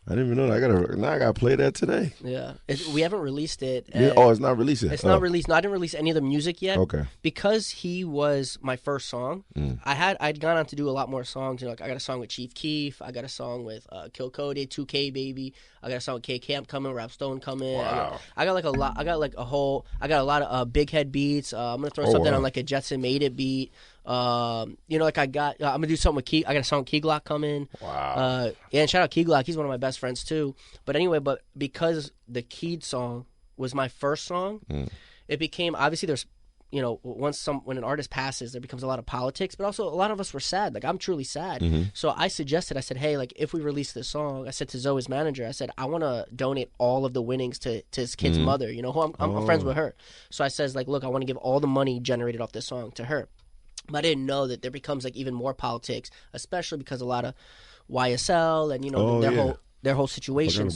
I didn't even know that. I gotta play that today. Yeah, we haven't released it. It's not released yet. It's not released. No, I didn't release any of the music yet. Okay. Because he was my first song. I'd gone on to do a lot more songs. Like I got a song with Chief Keef. I got a song with Kill Cody, 2K Baby. I got a song with K Camp coming, Rap Stone coming. Wow. I got like a lot. I got a lot of Big Head beats. I'm gonna throw something on like a Jetson Made It beat. Like I got, I'm gonna do something with Key. I got a song with Key Glock coming. Wow. And shout out Key Glock. He's one of my best friends too. But anyway, because the Keed song was my first song, it became obviously there's when an artist passes, there becomes a lot of politics, but also a lot of us were sad. Like, I'm truly sad. So I said, hey, like, if we release this song, I said to Zoe's manager, I said, I want to donate all of the winnings to his kid's mother, who I'm friends with her. So I says, like, look, I want to give all the money generated off this song to her. But I didn't know that there becomes, like, even more politics, especially because a lot of YSL and, their whole situation.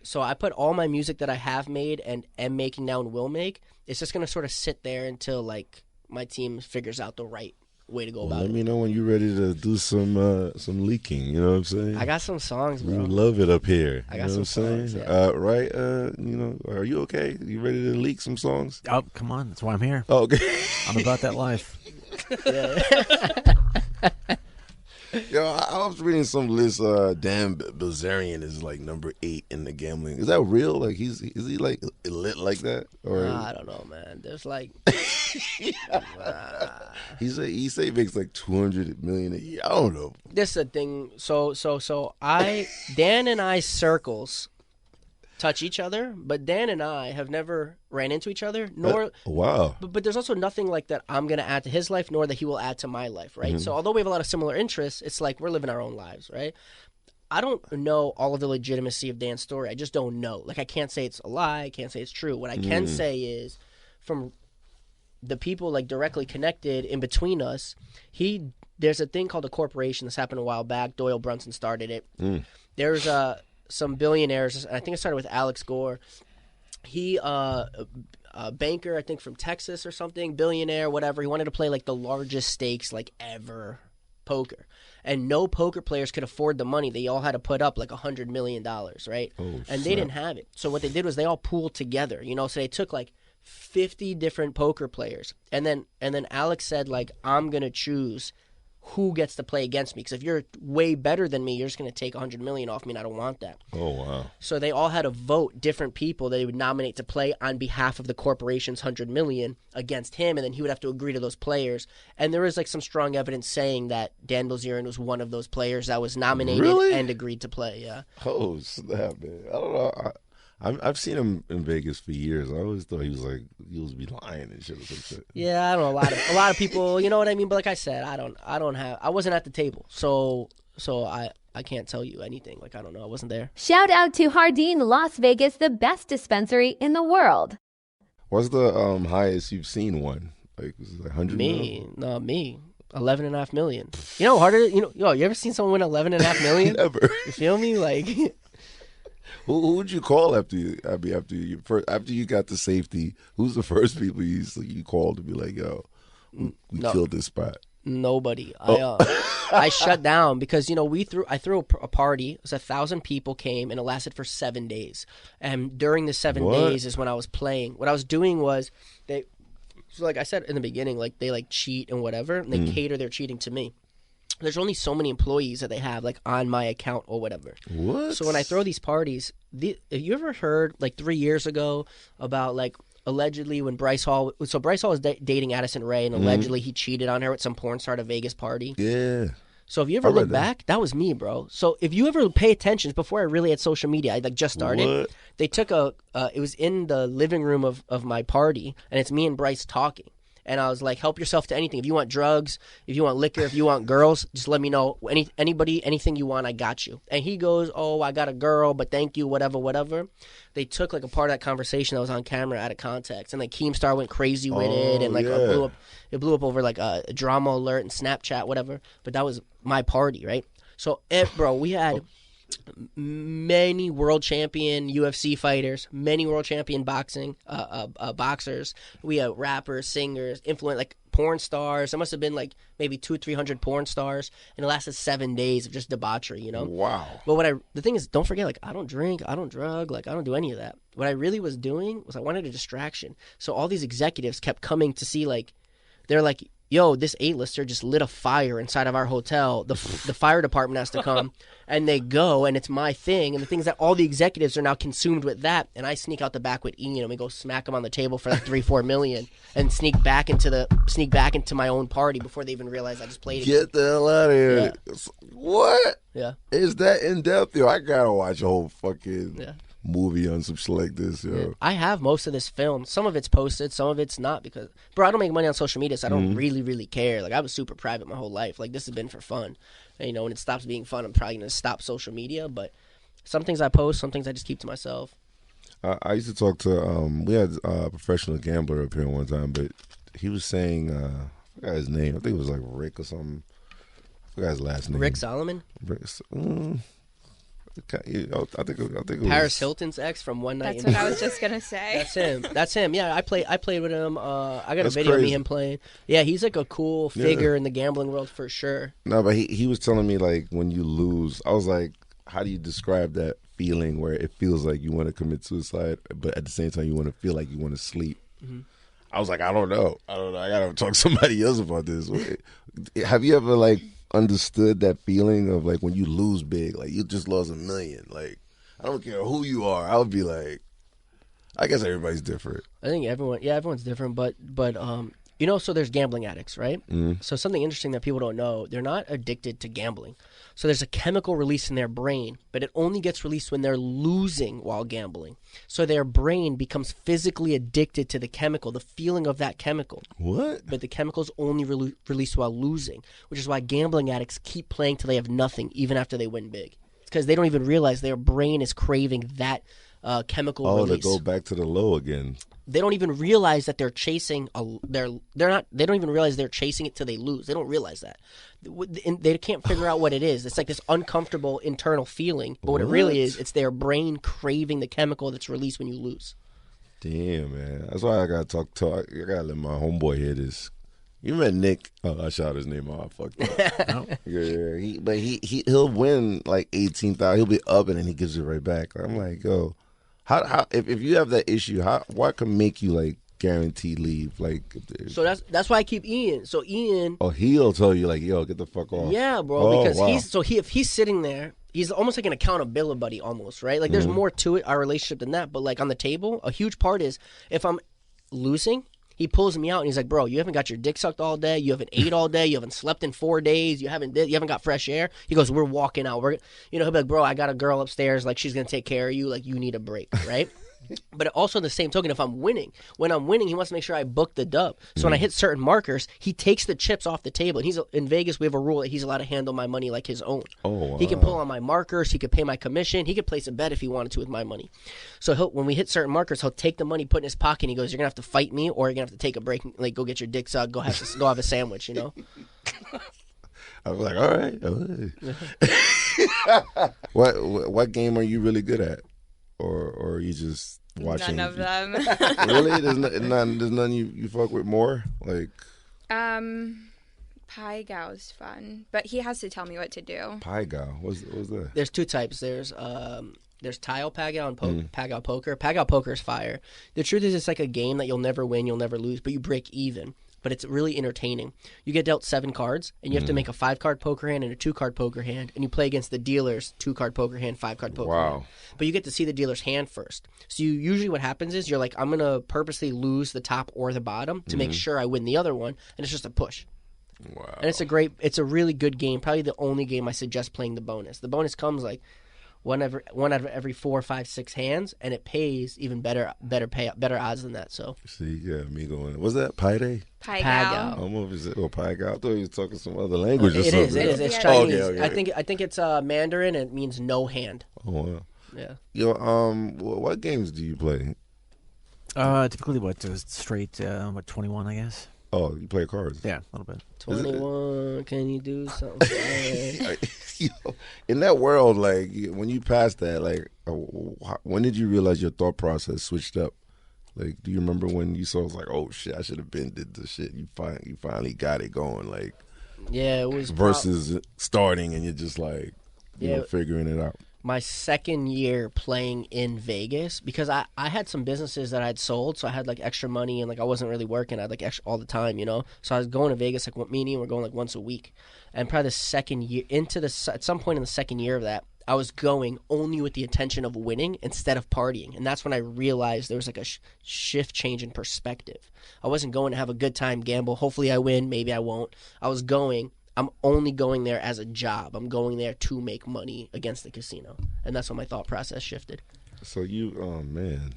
So I put all my music that I have made and am making now and will make. It's just going to sort of sit there until, like, my team figures out the right way to go about it. Let me know when you're ready to do some leaking. You know what I'm saying? I got some songs, bro. We love it up here. I got some songs. Yeah. Right? Are you okay? You ready to leak some songs? Oh, come on. That's why I'm here. Oh, okay. I'm about that life. Yo, I was reading some list. Dan Bilzerian is like number 8 in the gambling. Is that real? Like, is he like lit like that? Or I don't know, man. There's like he say he makes like $200 million a year. I don't know. This is the thing. So Dan and I circles touch each other, but Dan and I have never ran into each other, nor wow. But there's also nothing like that I'm gonna add to his life, nor that he will add to my life, right? So although we have a lot of similar interests, it's like we're living our own lives, right? I don't know all of the legitimacy of Dan's story. I just don't know. Like, I can't say it's a lie. I can't say it's true. What I can say is, from the people like directly connected in between us, there's a thing called a corporation that's happened a while back. Doyle Brunson started it. There's some billionaires, and I think it started with Alex Gore. He, a banker, I think from Texas or something, billionaire, whatever. He wanted to play like the largest stakes like ever poker. And no poker players could afford the money. They all had to put up like $100 million, right? And they didn't have it. So what they did was they all pooled together, so they took like 50 different poker players. And then Alex said, like, I'm going to choose who gets to play against me, because if you're way better than me, you're just going to take $100 million off me, and I don't want that. Oh, wow. So they all had to vote different people that they would nominate to play on behalf of the corporation's $100 million against him, and then he would have to agree to those players. And there is like some strong evidence saying that Dan Bilzerian was one of those players that was nominated and agreed to play. Yeah. Oh, snap, man. I don't know. I've seen him in Vegas for years. I always thought he was be lying and shit or some shit. Yeah, I don't know. A lot of people, you know what I mean. But like I said, I wasn't at the table, so I can't tell you anything. Like, I don't know. I wasn't there. Shout out to Hardin, Las Vegas, the best dispensary in the world. What's the highest you've seen one? Like, was it like 100 Me, no, me. 11.5 million. You know how hard it is? You ever seen someone win 11.5 million? Never. You feel me? Like. Who would you call after you got the safety? Who's the first people you called to be like, yo, we killed this spot? Nobody. I shut down because I threw a party. It was 1,000 people came and it lasted for 7 days. And during the 7 days is when I was playing. What I was doing was like I said in the beginning, like they like cheat and whatever, and they cater their cheating to me. There's only so many employees that they have like on my account or whatever. What? So when I throw these parties, have you ever heard like 3 years ago about like allegedly when Bryce Hall was dating Addison Rae and allegedly he cheated on her with some porn star at a Vegas party? Yeah. So if you ever look back, that was me, bro. So if you ever pay attention, before I really had social media, I like just started. What? They took it was in the living room of my party, and it's me and Bryce talking. And I was like, help yourself to anything. If you want drugs, if you want liquor, if you want girls, just let me know. Anybody, anything you want, I got you. And he goes, oh, I got a girl, but thank you, whatever. They took like a part of that conversation that was on camera out of context. And like Keemstar went crazy with it. And like it blew up over like a drama alert and Snapchat, whatever. But that was my party, right? So, bro, we had many world champion UFC fighters, many world champion boxers. We had rappers, singers, like porn stars. There must have been like maybe 200-300 porn stars, and it lasted 7 days of just debauchery. Wow. But the thing is, don't forget, like I don't drink, I don't drug, like I don't do any of that. What I really was doing was I wanted a distraction. So all these executives kept coming to see, like they're like, yo, this A-lister just lit a fire inside of our hotel. The fire department has to come. And they go, and it's my thing. And the thing is that all the executives are now consumed with that. And I sneak out the back with Ian, and we go smack them on the table for like 3-4 million, and sneak back into my own party before they even realize I just played it. Get the hell out of here. Yeah. What? Yeah. Is that in depth? Yo, I gotta watch a whole fucking movie on some shit like this, yo. I have most of this filmed. Some of it's posted, some of it's not because, bro, I don't make money on social media, so I don't really care. Like, I was super private my whole life. Like, this has been for fun. And, you know, when it stops being fun, I'm probably going to stop social media. But some things I post, some things I just keep to myself. I used to talk to, we had a professional gambler up here one time, but he was saying, I forgot his name. I think it was like Rick or something. I forgot his last name. Rick Solomon? I think it was Paris Hilton's ex from One Night That's in what I was just gonna say. That's him. Yeah, I played with him. I got That's a video of crazy. me him playing. Yeah, he's like a cool figure in the gambling world for sure. No, but he was telling me, like, when you lose, I was like, how do you describe that feeling where it feels like you want to commit suicide, but at the same time you want to feel like you want to sleep? I was like, I don't know. I gotta talk to somebody else about this. Have you ever, like, understood that feeling of, like, when you lose big, like you just lost $1 million? Like, I don't care who you are. I would be like, I guess everybody's different. I think everyone's different, but you know, so there's gambling addicts, right? So something interesting that people don't know, they're not addicted to gambling. So there's a chemical release in their brain, but it only gets released when they're losing while gambling. So their brain becomes physically addicted to the chemical, the feeling of that chemical. What? But the chemicals only released while losing, which is why gambling addicts keep playing till they have nothing, even after they win big. It's because they don't even realize their brain is craving that chemical release. Oh, to go back to the low again. They don't even realize that they're chasing they don't even realize they're chasing it till they lose. They don't realize that. They can't figure out what it is. It's like this uncomfortable internal feeling, but what it really is, it's their brain craving the chemical that's released when you lose. Damn, man. That's why I gotta I gotta let my homeboy hear this. You met Nick? Oh, I shot his name off. Fuck that. No. Yeah. He'll win like 18,000. He'll be up and then he gives it right back. I'm like, yo. How if you have that issue, what can make you like guaranteed leave? Like, so that's why I keep Ian. So Ian, he'll tell you like, yo, get the fuck off. Yeah, bro, because if he's sitting there, he's almost like an accountability buddy, almost, right? Like, there's more to it, our relationship, than that. But like on the table, a huge part is if I'm losing, he pulls me out and he's like, bro, you haven't got your dick sucked all day. You haven't ate all day. You haven't slept in 4 days. You haven't got fresh air. He goes, we're walking out. He'll be like, bro, I got a girl upstairs. Like, she's going to take care of you. Like, you need a break, right? But also in the same token, if I'm winning, when I'm winning, he wants to make sure I book the dub. So when I hit certain markers, he takes the chips off the table. And in Vegas, we have a rule that he's allowed to handle my money like his own. Oh, wow. He can pull on my markers. He could pay my commission. He could place a bet if he wanted to with my money. So when we hit certain markers, he'll take the money, put it in his pocket, and he goes, you're going to have to fight me, or you're going to have to take a break, like go get your dick sucked, go have a sandwich, you know? I was like, all right. What game are you really good at? Or are you just watching? None of them. Really? There's none you fuck with more? Like, Pai Gao's fun, but he has to tell me what to do. Pai Gao? What's that? There's two types. There's tile Pagao and Pagao poker. Pagao poker is fire. The truth is, it's like a game that you'll never win, you'll never lose, but you break even. But it's really entertaining. You get dealt 7 cards, and you have to make a 5-card poker hand and a 2-card poker hand, and you play against the dealer's 2-card poker hand, 5-card poker hand. But you get to see the dealer's hand first. So usually what happens is you're like, I'm going to purposely lose the top or the bottom to make sure I win the other one, and it's just a push. Wow. And it's a really good game. Probably the only game I suggest playing the bonus. The bonus comes like one out of every 4, 5, 6 hands, and it pays even better odds than that. So see, yeah, me going. Was that Pai Day? Pai Gao. I'm over to Pai Gao. I thought he was talking some other language or something. It is. It's Chinese. Okay. I think it's Mandarin, and it means no hand. Oh wow. Yeah. Yo, what games do you play? Typically, straight 21, I guess. Oh, you play cards? Yeah, a little bit. 21, can you do something? In that world, like, when you passed that, like, when did you realize your thought process switched up? Like, do you remember when you saw, it was like, oh, shit, I should have did the shit. You finally got it going, like. Yeah, it was. Versus starting and you're just, like, you know, figuring it out. My second year playing in Vegas, because I had some businesses that I'd sold, so I had like extra money and like I wasn't really working. I had like extra all the time, you know. So I was going to Vegas like me and Ian were going like once a week, and probably the second year at some point in the second year of that, I was going only with the intention of winning instead of partying, and that's when I realized there was like a shift change in perspective. I wasn't going to have a good time, gamble. Hopefully I win, maybe I won't. I'm only going there as a job. I'm going there to make money against the casino. And that's when my thought process shifted. So oh man.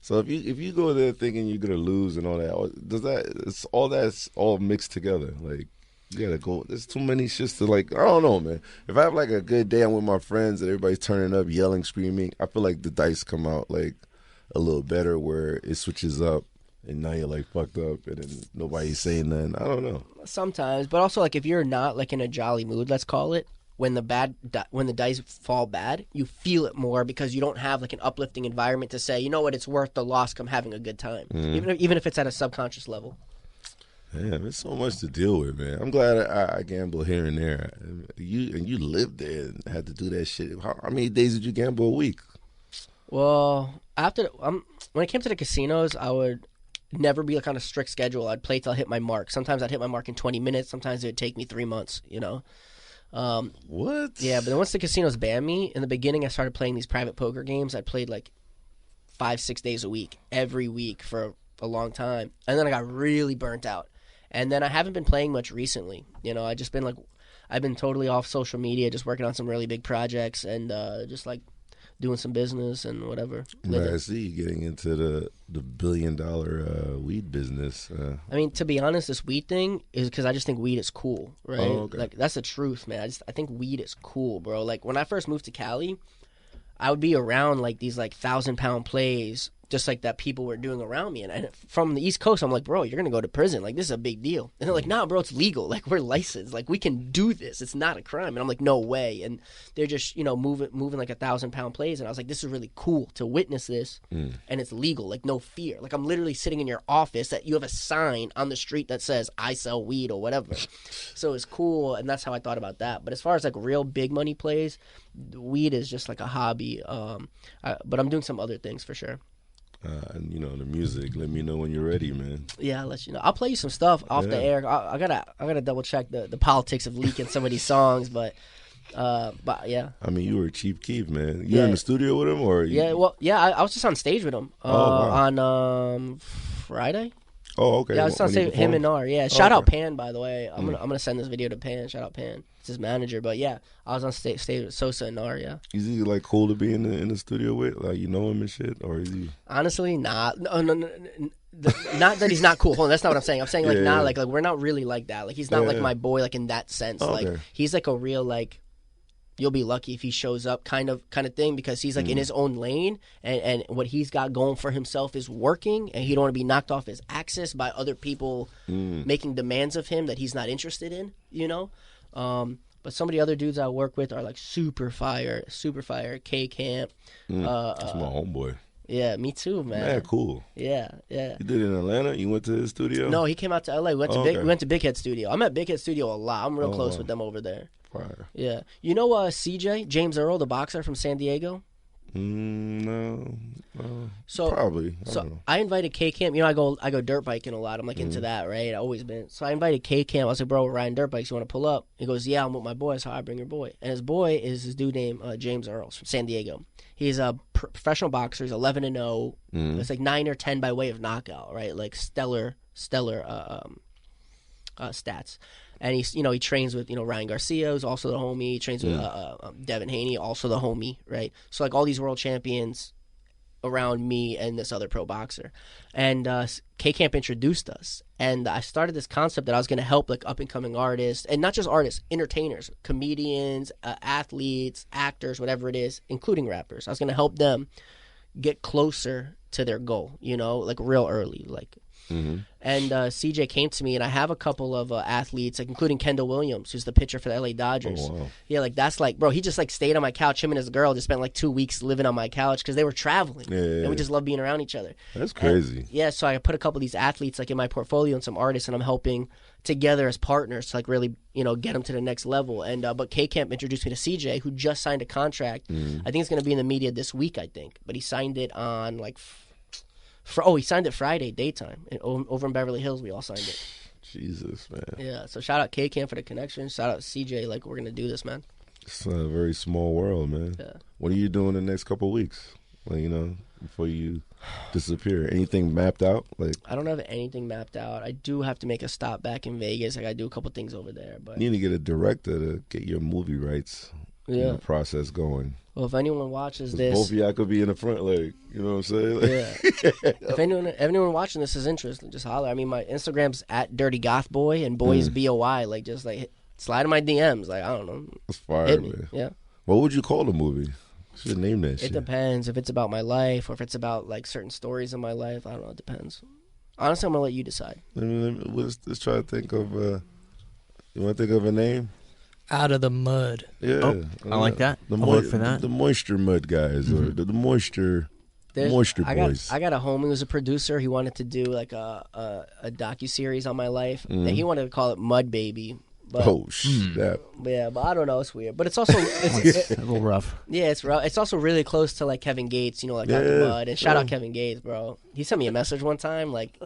So if you go there thinking you're gonna lose and all that, it's all mixed together? Like you gotta go. There's too many shits to like. I don't know, man. If I have like a good day, I'm with my friends and everybody's turning up, yelling, screaming. I feel like the dice come out like a little better where it switches up. And now you're like fucked up, and then nobody's saying nothing. I don't know. Sometimes, but also like if you're not like in a jolly mood, let's call it, when the dice fall bad, you feel it more because you don't have like an uplifting environment to say, you know what, it's worth the loss. Come having a good time, even if it's at a subconscious level. Damn, there's so much to deal with, man. I'm glad I gamble here and there. You lived there and had to do that shit. How many days did you gamble a week? Well, when it came to the casinos, I would never be like on a strict schedule. I'd play till I hit my mark. Sometimes I'd hit my mark in 20 minutes. Sometimes it would take me 3 months, you know. What? Yeah, but then once the casinos banned me, in the beginning I started playing these private poker games. I played like 5-6 days a week, every week for a long time. And then I got really burnt out. And then I haven't been playing much recently. You know, I've been totally off social media, just working on some really big projects and just like doing some business and whatever. I see you getting into the $1 billion weed business. I mean, to be honest, this weed thing is because I just think weed is cool, right? Oh, okay. Like that's the truth, man. I think weed is cool, bro. Like when I first moved to Cali, I would be around like these like 1,000-pound plays, just like that people were doing around me. And from the East Coast, I'm like, bro, you're gonna go to prison. Like this is a big deal. And they're like, nah, bro, it's legal. Like we're licensed. Like we can do this. It's not a crime. And I'm like, no way. And they're just moving like 1,000-pound plays. And I was like, this is really cool to witness this. And it's legal. Like no fear. Like I'm literally sitting in your office that you have a sign on the street that says I sell weed or whatever. So it's cool. And that's how I thought about that. But as far as like real big money plays, weed is just like a hobby. But I'm doing some other things for sure. And the music. Let me know when you're ready, man. Yeah, I'll let you know. I'll play you some stuff off the air. I gotta double check the politics of leaking some of these songs, but yeah. I mean, you were Chief Keef, man. You in the studio with him, or I was just on stage with him on Friday. Oh, okay. Yeah, I was on stage with him and Nar. Yeah, shout out Pan, by the way. I'm gonna send this video to Pan. Shout out Pan. It's his manager. But yeah, I was on stage with Sosa and Nar. Yeah. Is he like cool to be in the studio with? Like you know him and shit, or is he? Honestly, not. No. Not that he's not cool. Hold on, that's not what I'm saying. I'm saying like like we're not really like that. Like he's not like my boy. Like in that sense. Oh, like he's like a real like. You'll be lucky if he shows up kind of thing because he's like in his own lane and what he's got going for himself is working and he don't want to be knocked off his axis by other people making demands of him that he's not interested in, you know? But some of the other dudes I work with are like super fire, K Camp. That's my homeboy. Yeah, me too, man. Man, cool. Yeah. You did it in Atlanta? You went to his studio? No, he came out to LA. We went to Big Head Studio. I'm at Big Head Studio a lot. I'm real close with them over there. Fire. Yeah. You know CJ, James Earl, the boxer from San Diego? No. So probably. I invited K Camp. You know, I go dirt biking a lot. I'm like into that, right? I've always been. So I invited K Camp. I was like, bro, we're riding dirt bikes. You want to pull up? He goes, yeah, I'm with my boy. So I bring your boy. And his boy is this dude named James Earl from San Diego. He's a professional boxer. He's 11-0. It's like 9 or 10 by way of knockout, right? Like stellar stats. And he trains with Ryan Garcia, who's also the homie. He trains with Devin Haney, also the homie, right? So like all these world champions around me and this other pro boxer. And K Camp introduced us, and I started this concept that I was going to help like up and coming artists, and not just artists, entertainers, comedians, athletes, actors, whatever it is, including rappers. I was going to help them get closer to their goal, like real early, like. And CJ came to me, and I have a couple of athletes, like including Kendall Williams, who's the pitcher for the LA Dodgers. Oh, wow. Yeah, like that's like, bro, he just like stayed on my couch. Him and his girl just spent like 2 weeks living on my couch because they were traveling, and we just love being around each other. That's crazy. And, so I put a couple of these athletes like in my portfolio and some artists, and I'm helping together as partners to like really get them to the next level. And but K Camp introduced me to CJ, who just signed a contract. I think it's going to be in the media this week, I think, but he signed it on like. He signed it Friday daytime over in Beverly Hills. We all signed it. Jesus, man. Yeah. So shout out K Camp for the connection. Shout out CJ. Like we're gonna do this, man. It's a very small world, man. Yeah. What are you doing the next couple of weeks? Like before you disappear. Anything mapped out? Like I don't have anything mapped out. I do have to make a stop back in Vegas. I gotta do a couple things over there. But you need to get a director to get your movie rights. the process going. Well, if anyone watches 'Cause this, both of y'all could be in the front leg. You know what I'm saying? Like, if anyone watching this is interested, just holler. I mean, my Instagram's at Dirty Goth Boy and boys BOY. Like, just like slide in my DMs. Like, I don't know. That's fire, Hit me. man. Yeah. What would you call the movie? Should name that shit. It depends if it's about my life or if it's about like certain stories in my life. I don't know. It depends. Honestly, I'm gonna let you decide. Let's try to think of. You want to think of a name? Out of the mud. Yeah, I like that. The I'll vote for that. The Moisture Mud guys, or the Moisture Boys. I got a homie who's a producer. He wanted to do like a docuseries on my life. And he wanted to call it Mud Baby. But, yeah, but I don't know. It's weird, but it's also it's a little rough. Yeah, it's rough. It's also really close to like Kevin Gates. You know, like Out the Mud. And shout out Kevin Gates, bro. He sent me a message one time. Like,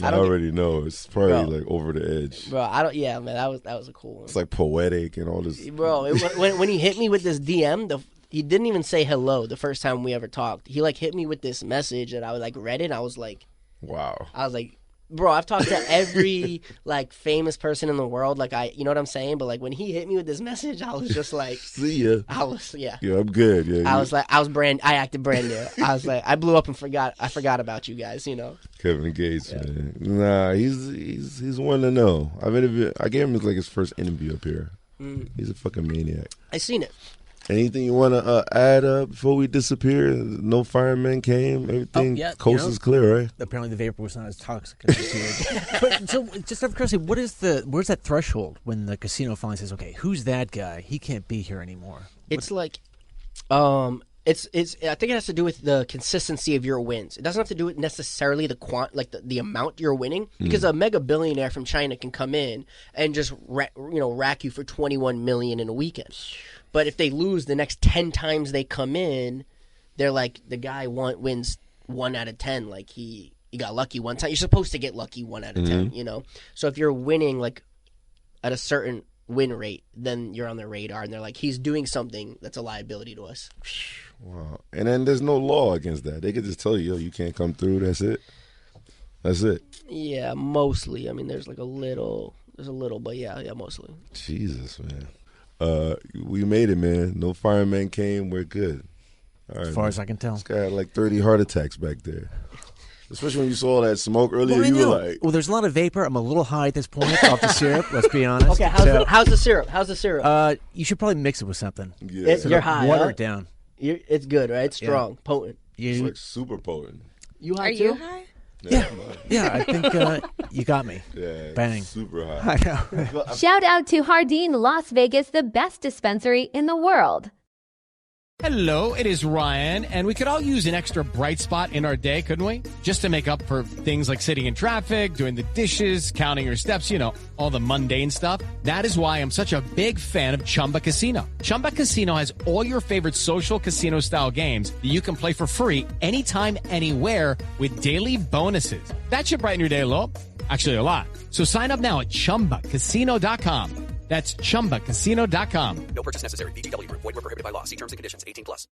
I already know it's probably like over the edge, bro. I don't. Yeah, man, that was a cool one. It's like poetic and all this, bro. When he hit me with this DM, he didn't even say hello the first time we ever talked. He like hit me with this message that I was like read it. And I was like, wow. I was like. Bro, I've talked to every like famous person in the world, like you know what I'm saying. But like when he hit me with this message, I was just like, "See ya." Yeah, I'm good. Yeah, I acted brand new. I was like, I blew up and I forgot about you guys. You know, Kevin Gates, man. Nah, he's one to know. I gave him like his first interview up here. He's a fucking maniac. I seen it. Anything you want to add before we disappear? No firemen came. Everything coast is clear, right? Apparently, the vapor was not as toxic as it But so, just out of curiosity, where's that threshold when the casino finally says, "Okay, who's that guy? He can't be here anymore"? It's like, it's. I think it has to do with the consistency of your wins. It doesn't have to do with necessarily the amount you're winning, because a mega billionaire from China can come in and just rack you for $21 million in a weekend. But if they lose the next 10 times they come in, they're like, the guy wins 1 out of 10. Like he got lucky one time. You're supposed to get lucky 1 out of 10, you know? So if you're winning like at a certain win rate, then you're on their radar. And they're like, he's doing something that's a liability to us. Wow. And then there's no law against that. They could just tell you, yo, you can't come through. That's it. Yeah, mostly. I mean, there's a little, but yeah, mostly. Jesus, man. We made it, man. No firemen came. We're good. All right, as far as I can tell. This guy had like 30 heart attacks back there. Especially when you saw that smoke earlier, you were like... Well, there's a lot of vapor. I'm a little high at this point off the syrup, let's be honest. Okay, how's the syrup? You should probably mix it with something. Yeah. You're high, water it down. It's good, right? It's strong, potent. It's like super potent. You high Are too? you high? Yeah, I think you got me. Yeah, bang. Super high. I know. Shout out to Hardin, Las Vegas, the best dispensary in the world. Hello, it is Ryan, and we could all use an extra bright spot in our day, couldn't we? Just to make up for things like sitting in traffic, doing the dishes, counting your steps, all the mundane stuff. That is why I'm such a big fan of Chumba Casino. Chumba Casino has all your favorite social casino-style games that you can play for free anytime, anywhere with daily bonuses. That should brighten your day a little. Actually, a lot. So sign up now at ChumbaCasino.com. That's ChumbaCasino.com. No purchase necessary. VGW Group. Void where prohibited by law. See terms and conditions. 18+.